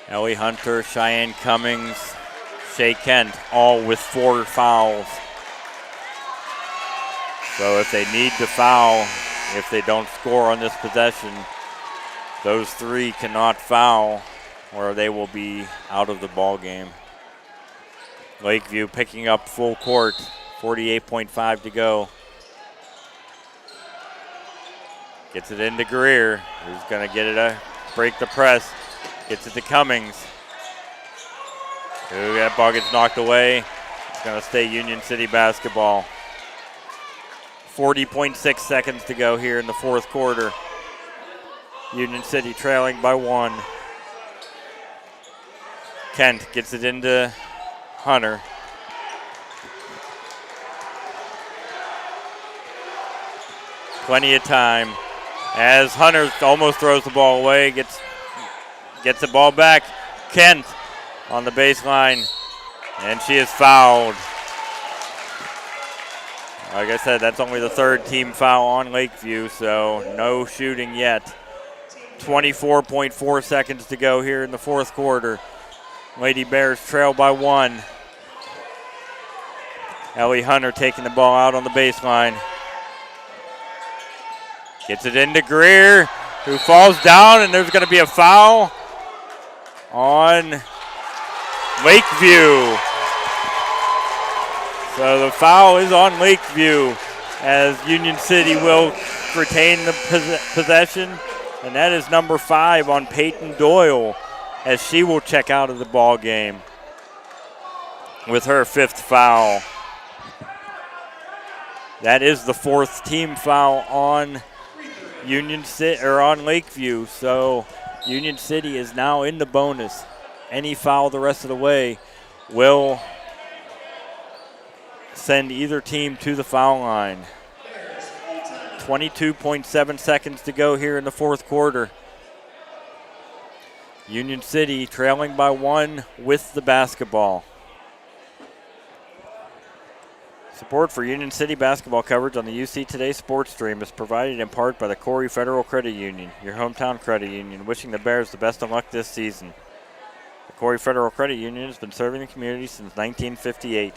Ellie Hunter, Cheyenne Cummings, Shea Kent, all with 4 fouls. So if they need to foul, if they don't score on this possession, those three cannot foul or they will be out of the ball game. Lakeview picking up full court, 48.5 to go. Gets it into Greer, who's going to get it, break the press. Gets it to Cummings. Ooh, that ball gets knocked away. It's going to stay Union City basketball. 40.6 seconds to go here in the fourth quarter. Union City trailing by 1. Kent gets it into Hunter. Plenty of time. As Hunter almost throws the ball away, gets the ball back. Kent on the baseline, and she is fouled. Like I said, that's only the third team foul on Lakeview, so no shooting yet. 24.4 seconds to go here in the fourth quarter. Lady Bears trail by 1. Ellie Hunter taking the ball out on the baseline. Gets it into Greer, who falls down, and there's going to be a foul on Lakeview. So the foul is on Lakeview as Union City will retain the possession. And that is number 5 on Peyton Doyle as she will check out of the ball game with her 5th foul. That is the 4th team foul on Union City or on Lakeview. So Union City is now in the bonus. Any foul the rest of the way will send either team to the foul line. 22.7 seconds to go here in the fourth quarter. Union City trailing by 1 with the basketball. Support for Union City basketball coverage on the UC Today sports stream is provided in part by the Corry Federal Credit Union, your hometown credit union, wishing the Bears the best of luck this season. The Corry Federal Credit Union has been serving the community since 1958.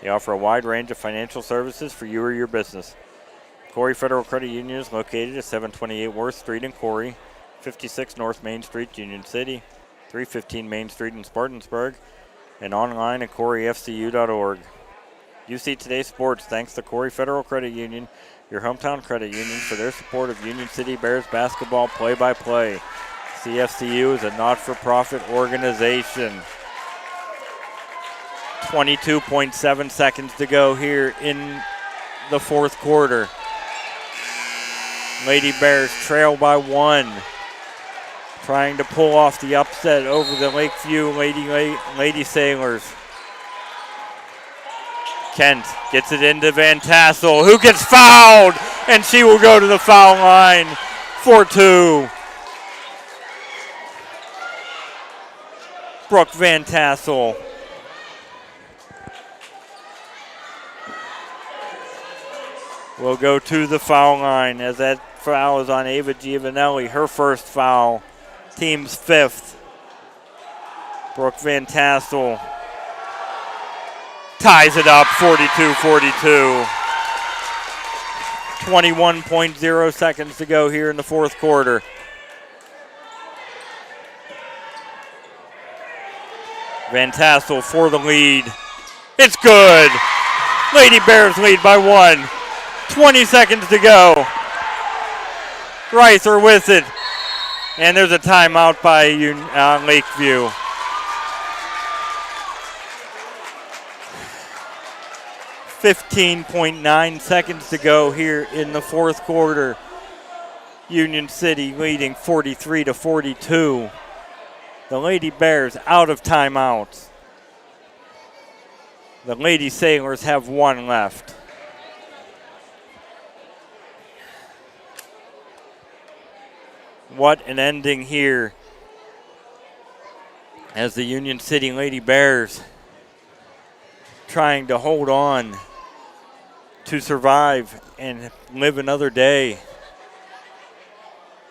They offer a wide range of financial services for you or your business. Corry Federal Credit Union is located at 728 Worth Street in Corry, 56 North Main Street, Union City, 315 Main Street in Spartansburg, and online at corryfcu.org. UC Today Sports thanks the Corry Federal Credit Union, your hometown credit union, for their support of Union City Bears basketball play-by-play. CFCU is a not-for-profit organization. 22.7 seconds to go here in the fourth quarter. Lady Bears trail by 1. Trying to pull off the upset over the Lakeview Lady Sailors. Kent gets it into Van Tassel, who gets fouled, and she will go to the foul line for 2. Brooke Van Tassel. Will go to the foul line as that foul is on Ava Giovanelli, her first foul, team's 5th. Brooke Van Tassel ties it up 42-42. 21.0 seconds to go here in the fourth quarter. Van Tassel for the lead. It's good. Lady Bears lead by 1. 20 seconds to go. Reither with it. And there's a timeout by Lakeview. .9 seconds to go here in the fourth quarter. Union City leading 43-42. The Lady Bears out of timeouts. The Lady Sailors have 1 left. What an ending here as the Union City Lady Bears trying to hold on to survive and live another day.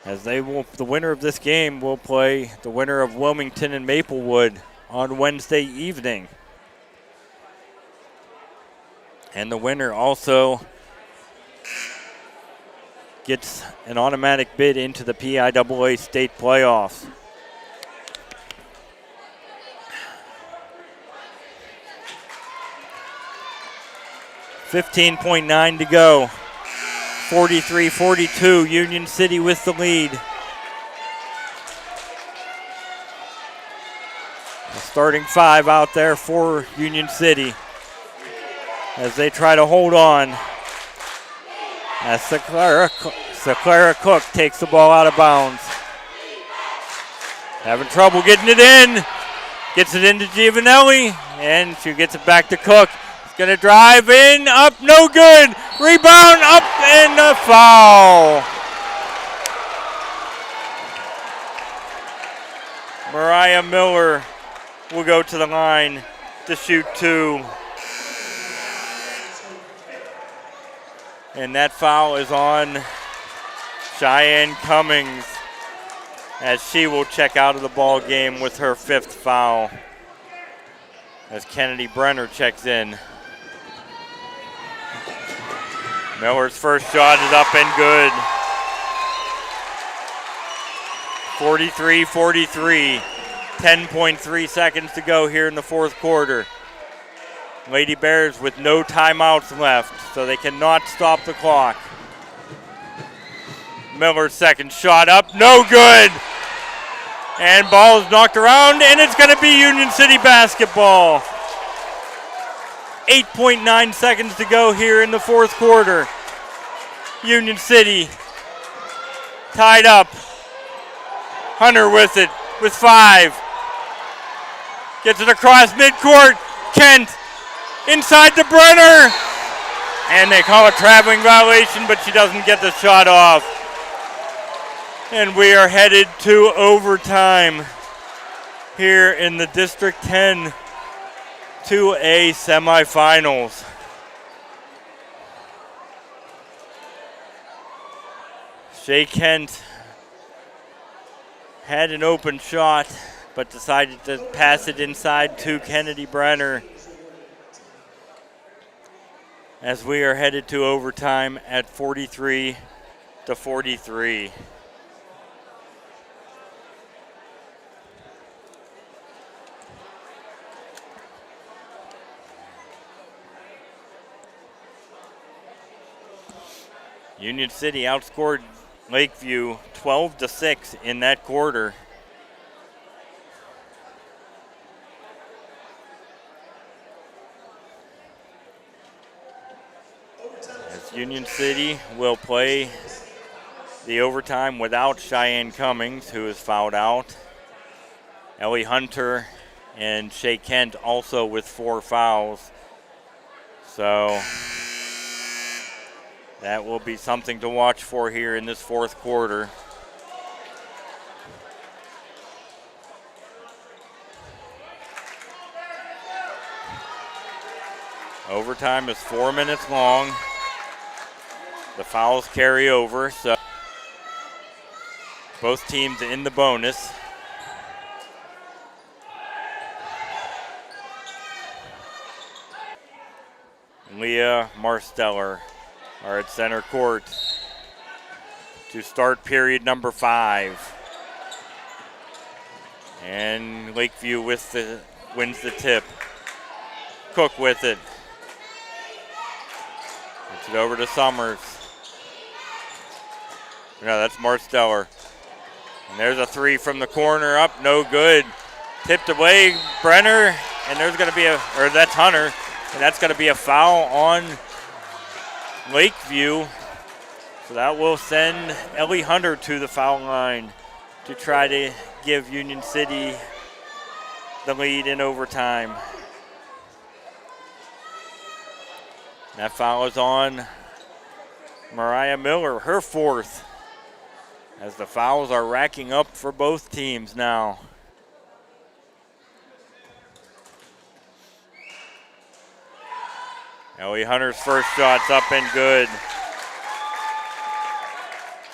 As the winner of this game will play the winner of Wilmington and Maplewood on Wednesday evening. And the winner also gets an automatic bid into the PIAA state playoffs. $15.9 to go. 43-42, Union City with the lead. The starting five out there for Union City as they try to hold on. As Seclara Cook takes the ball out of bounds. Having trouble getting it in. Gets it into Giovanelli, and she gets it back to Cook. He's going to drive in, up, no good. Rebound, up, and a foul. Mariah Miller will go to the line to shoot two. And that foul is on Cheyenne Cummings as she will check out of the ball game with her fifth foul as Kennedy Brenner checks in. Miller's first shot is up and good. 43-43, 10.3 seconds to go here in the fourth quarter. Lady Bears with no timeouts left, so they cannot stop the clock. Miller's second shot up, no good. And ball is knocked around, and it's going to be Union City basketball. 8.9 seconds to go here in the fourth quarter. Union City tied up. Hunter with it, with 5. Gets it across midcourt. Kent inside to Brenner. And they call a traveling violation, but she doesn't get the shot off. And we are headed to overtime here in the District 10 2A semifinals. Shay Kent had an open shot, but decided to pass it inside to Kennedy Brenner as we are headed to overtime at 43-43. Union City outscored Lakeview 12-6 in that quarter. As Union City will play the overtime without Cheyenne Cummings, who is fouled out. Ellie Hunter and Shay Kent also with 4 fouls. So that will be something to watch for here in this fourth quarter. Overtime is 4 minutes long. The fouls carry over, so both teams in the bonus. Leah Marsteller are at center court to start period number 5. And Lakeview wins the tip. Cook with it. Gets it over to Summers. No, that's Marsteller. And there's a 3 from the corner, up, no good. Tipped away, Brenner, and there's going to be that's Hunter, and that's going to be a foul on Lakeview. So that will send Ellie Hunter to the foul line to try to give Union City the lead in overtime. That foul is on Mariah Miller, her 4th, as the fouls are racking up for both teams now. Ellie Hunter's first shot's up and good.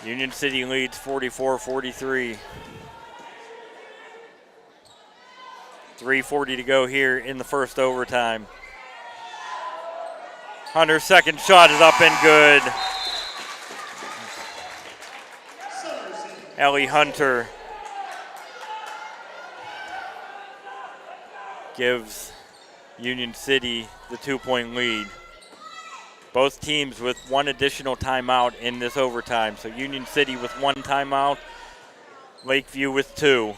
Union City leads 44-43. 3:40 to go here in the first overtime. Hunter's second shot is up and good. Ellie Hunter gives Union City the 2-point lead. Both teams with one additional timeout in this overtime. So Union City with 1 timeout, Lakeview with 2.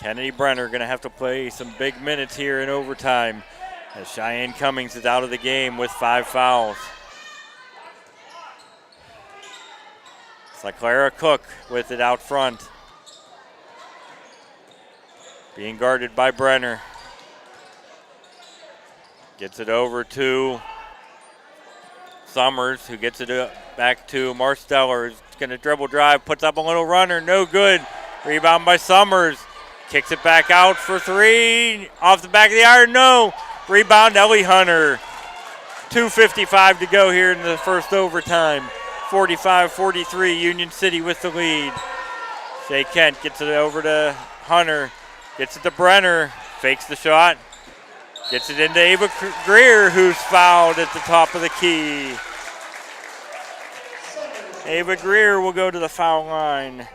Kennedy Brenner going to have to play some big minutes here in overtime as Cheyenne Cummings is out of the game with 5 fouls. Clara Cook with it out front. Being guarded by Brenner. Gets it over to Summers, who gets it back to Marsteller. Is going to dribble drive, puts up a little runner, no good. Rebound by Summers. Kicks it back out for 3. Off the back of the iron, no. Rebound, Ellie Hunter. 2:55 to go here in the first overtime. 45-43, Union City with the lead. Shea Kent gets it over to Hunter. Gets it to Brenner. Fakes the shot. Gets it into Ava Greer, who's fouled at the top of the key. Ava Greer will go to the foul line,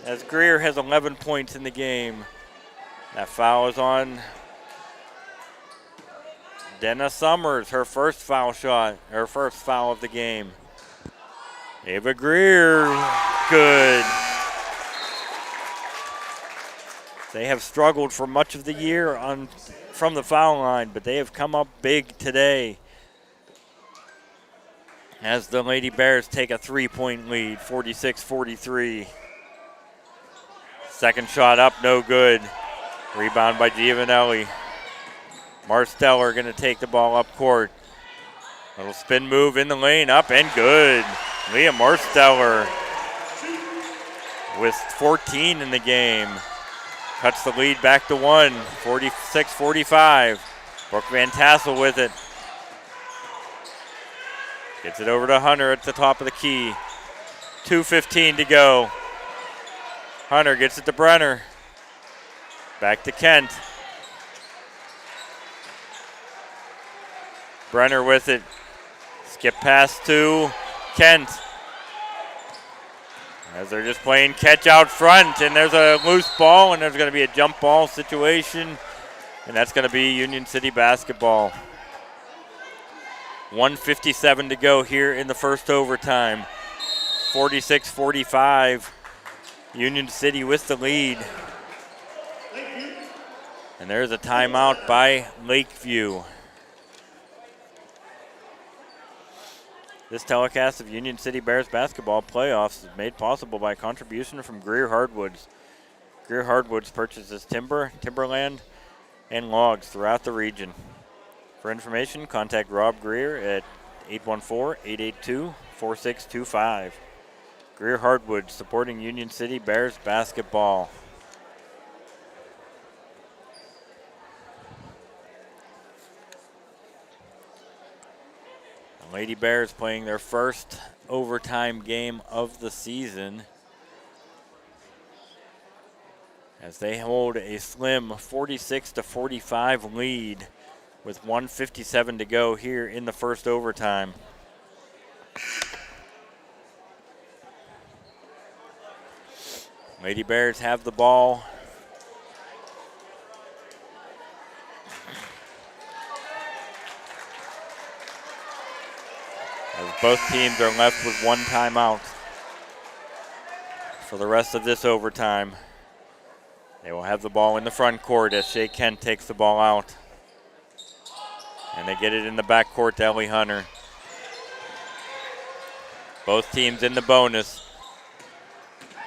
as Greer has 11 points in the game. That foul is on Denna Summers, her first foul shot, her first foul of the game. Ava Greer, good. They have struggled for much of the year from the foul line, but they have come up big today as the Lady Bears take a 3-point lead, 46-43. Second shot up, no good. Rebound by Giovanelli. Marsteller going to take the ball up court. Little spin move in the lane, up and good. Leah Marsteller with 14 in the game. Cuts the lead back to 1, 46-45. Brooke Van Tassel with it. Gets it over to Hunter at the top of the key. 2:15 to go. Hunter gets it to Brenner. Back to Kent. Brenner with it. Skip pass to Kent. As they're just playing catch out front, and there's a loose ball, and there's going to be a jump ball situation, and that's going to be Union City basketball. 1:57 to go here in the first overtime. 46-45, Union City with the lead. And there's a timeout by Lakeview. This telecast of Union City Bears basketball playoffs is made possible by a contribution from Greer Hardwoods. Greer Hardwoods purchases timber, timberland, and logs throughout the region. For information, contact Rob Greer at 814-882-4625. Greer Hardwoods, supporting Union City Bears basketball. Lady Bears playing their first overtime game of the season as they hold a slim 46-45 lead with 1:57 to go here in the first overtime. Lady Bears have the ball. As both teams are left with 1 timeout for the rest of this overtime. They will have the ball in the front court as Shea Kent takes the ball out. And they get it in the back court to Ellie Hunter. Both teams in the bonus.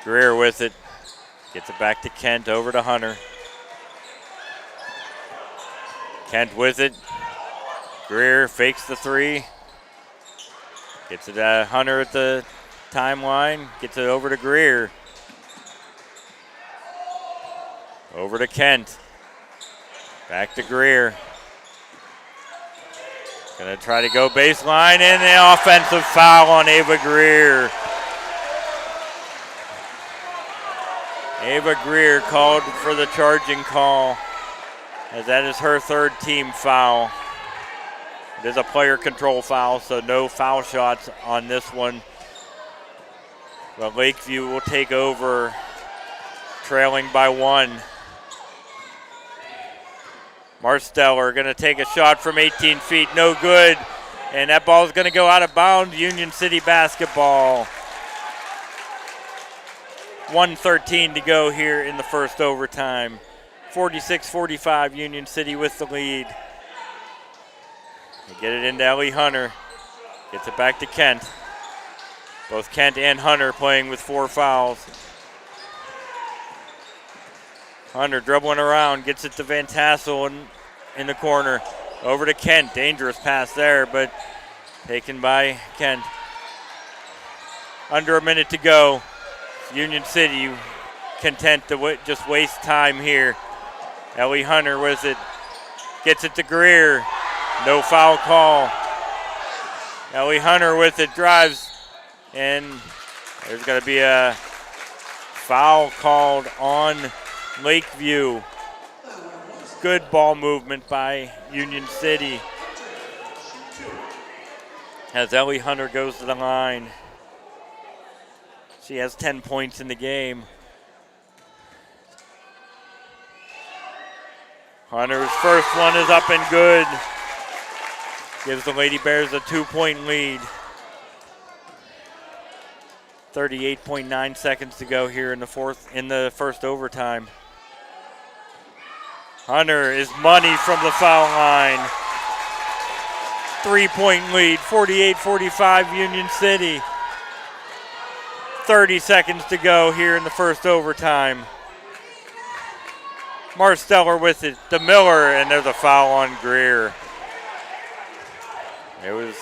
Greer with it. Gets it back to Kent, over to Hunter. Kent with it. Greer fakes the 3. Gets it to Hunter at the timeline. Gets it over to Greer. Over to Kent. Back to Greer. Gonna try to go baseline, and the offensive foul on Ava Greer. Ava Greer called for the charging call, as that is her 3rd team foul. It is a player control foul, so no foul shots on this one But Lakeview will take over, trailing by 1. Marsteller going to take a shot from 18 feet, no good. And that ball is going to go out of bounds. Union City basketball. 1:13 to go here in the first overtime. 46-45, Union City with the lead. They get it into Ellie Hunter. Gets it back to Kent. Both Kent and Hunter playing with 4 fouls. Hunter dribbling around, gets it to Van Tassel in the corner. Over to Kent, dangerous pass there, but taken by Kent. Under a minute to go. Union City content to just waste time here. Ellie Hunter with it, gets it to Greer. No foul call. Ellie Hunter with it, drives, and there's going to be a foul called on Lakeview. Good ball movement by Union City as Ellie Hunter goes to the line. She has 10 points in the game. Hunter's first one is up and good. Gives the Lady Bears a 2-point lead. 38.9 seconds to go here in the first overtime. Hunter is money from the foul line. 3-point lead, 48-45 Union City. 30 seconds to go here in the first overtime. Marsteller with it, to Miller, and there's a foul on Greer. It was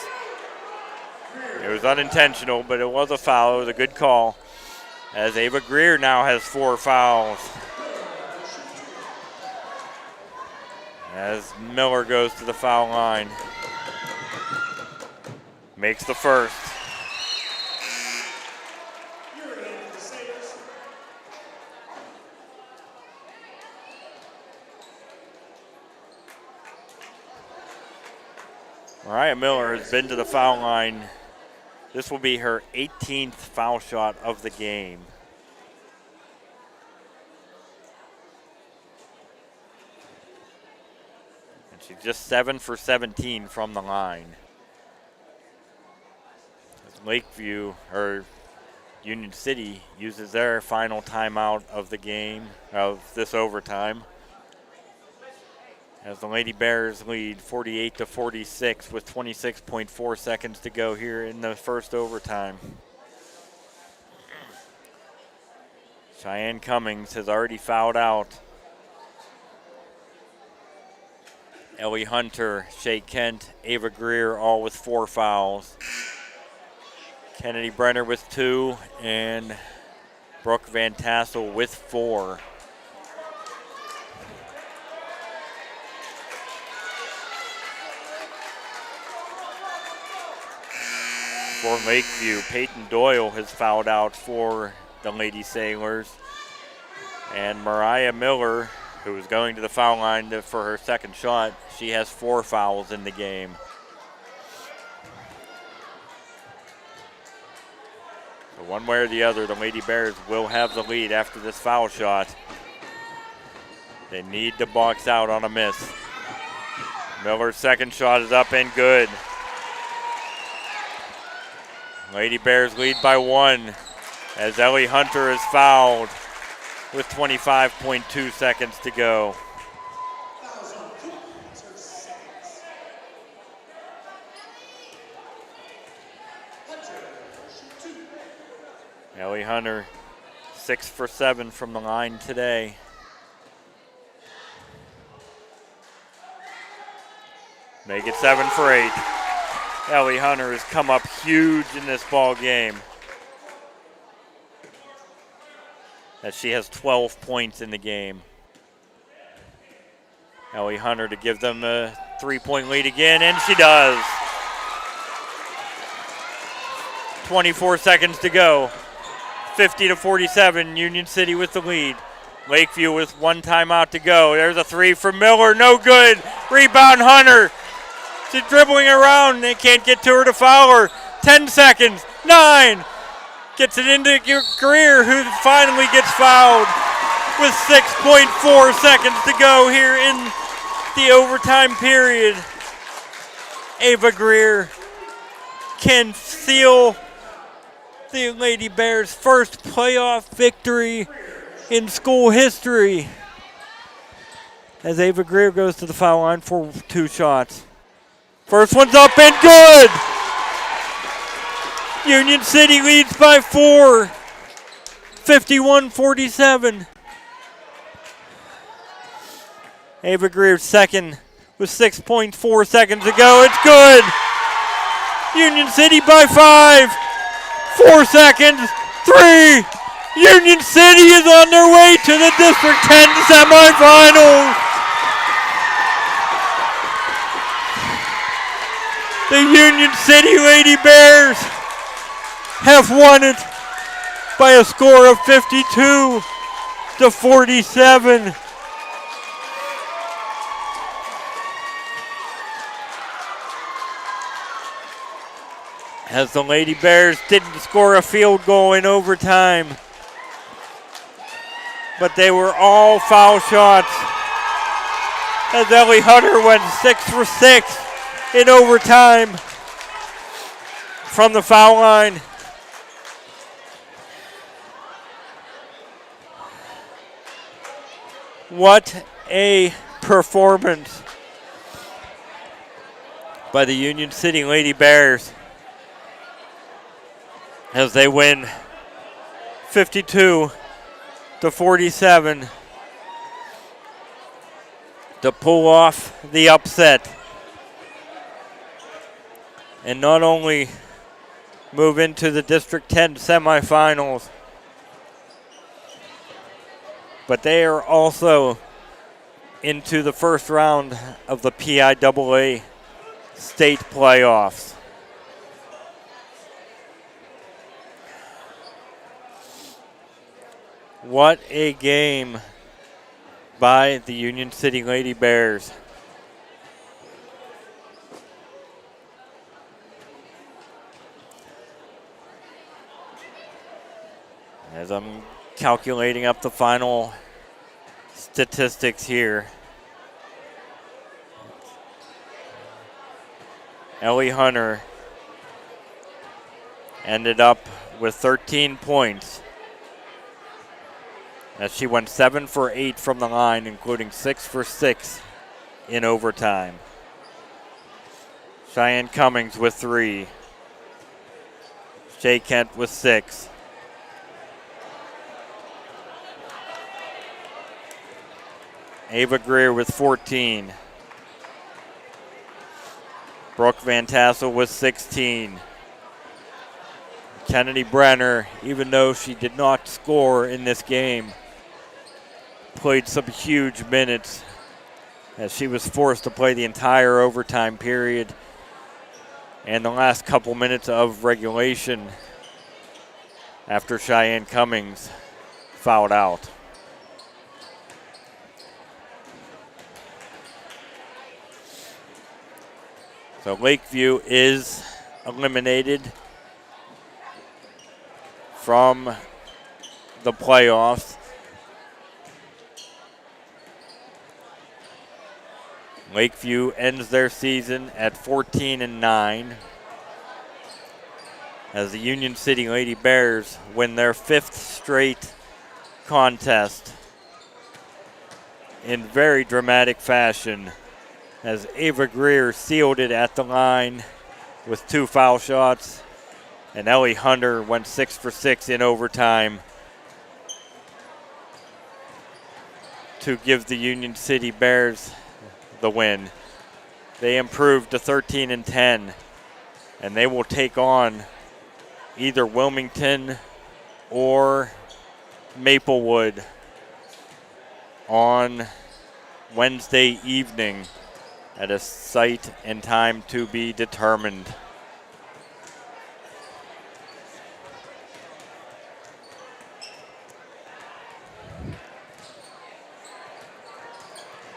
unintentional, but it was a foul. It was a good call, as Ava Greer now has 4 fouls. As Miller goes to the foul line. Makes the first. Mariah Miller has been to the foul line. This will be her 18th foul shot of the game. And she's just 7 for 17 from the line. As Lakeview, or Union City, uses their final timeout of the game, of this overtime. As the Lady Bears lead 48-46 with 26.4 seconds to go here in the first overtime. Cheyenne Cummings has already fouled out. Ellie Hunter, Shay Kent, Ava Greer all with 4 fouls. Kennedy Brenner with 2 and Brooke Van Tassel with 4. For Lakeview, Peyton Doyle has fouled out for the Lady Sailors. And Mariah Miller, who is going to the foul line for her second shot, she has 4 fouls in the game. So one way or the other, the Lady Bears will have the lead after this foul shot. They need to box out on a miss. Miller's second shot is up and good. Lady Bears lead by 1 as Ellie Hunter is fouled with 25.2 seconds to go. Ellie Hunter 6 for 7 from the line today. Make it 7 for 8. Ellie Hunter has come up huge in this ball game, as she has 12 points in the game. Ellie Hunter to give them a 3-point lead again, and she does. 24 seconds to go. 50-47, Union City with the lead. Lakeview with 1 timeout to go. There's a 3 for Miller, no good. Rebound Hunter. She's dribbling around. They can't get to her to foul her. 10 seconds. 9, Gets it into Greer, who finally gets fouled with 6.4 seconds to go here in the overtime period. Ava Greer can seal the Lady Bears' first playoff victory in school history. As Ava Greer goes to the foul line for 2 shots. First one's up and good! Union City leads by 4, 51-47. Ava Greer second with 6.4 seconds to go. It's good! Union City by 5, 4 seconds, 3. Union City is on their way to the District 10 semifinals. The Union City Lady Bears have won it by a score of 52-47. As the Lady Bears didn't score a field goal in overtime, but they were all foul shots. As Ellie Hunter went 6 for 6 in overtime from the foul line. What a performance by the Union City Lady Bears as they win 52-47 to pull off the upset and not only move into the District 10 semifinals, but they are also into the first round of the PIAA state playoffs. What a game by the Union City Lady Bears. As I'm calculating up the final statistics here. Ellie Hunter ended up with 13 points as she went 7 for 8 from the line, including 6 for 6 in overtime. Cheyenne Cummings with 3. Shay Kent with 6. Ava Greer with 14. Brooke Van Tassel with 16. Kennedy Brenner, even though she did not score in this game, played some huge minutes as she was forced to play the entire overtime period and the last couple minutes of regulation after Cheyenne Cummings fouled out. So Lakeview is eliminated from the playoffs. Lakeview ends their season at 14-9 as the Union City Lady Bears win their 5th straight contest in very dramatic fashion, as Ava Greer sealed it at the line with 2 foul shots, and Ellie Hunter went 6 for 6 in overtime to give the Union City Bears the win. They improved to 13-10, and they will take on either Wilmington or Maplewood on Wednesday evening at a site and time to be determined.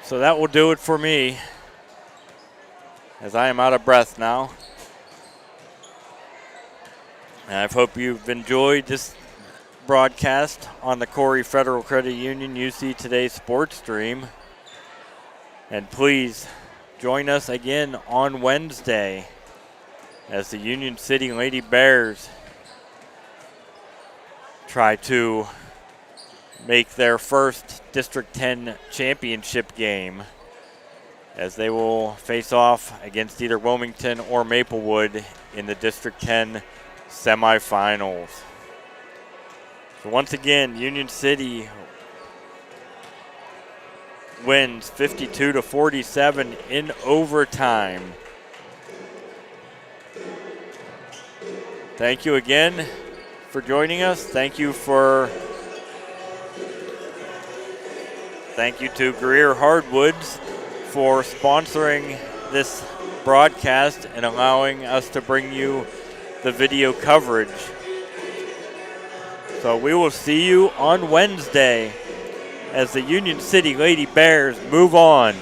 So that will do it for me, as I am out of breath now. I hope you've enjoyed this broadcast on the Corry Federal Credit Union UC Today sports stream. And please join us again on Wednesday as the Union City Lady Bears try to make their first District 10 championship game, as they will face off against either Wilmington or Maplewood in the District 10 semifinals. So once again, Union City wins 52-47 in overtime. Thank you again for joining us. Thank you to Greer Hardwoods for sponsoring this broadcast and allowing us to bring you the video coverage. So we will see you on Wednesday as the Union City Lady Bears move on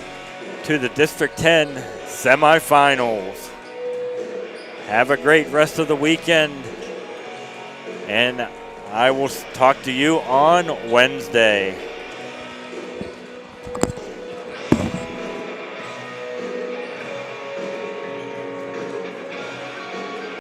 to the District 10 semifinals. Have a great rest of the weekend, and I will talk to you on Wednesday.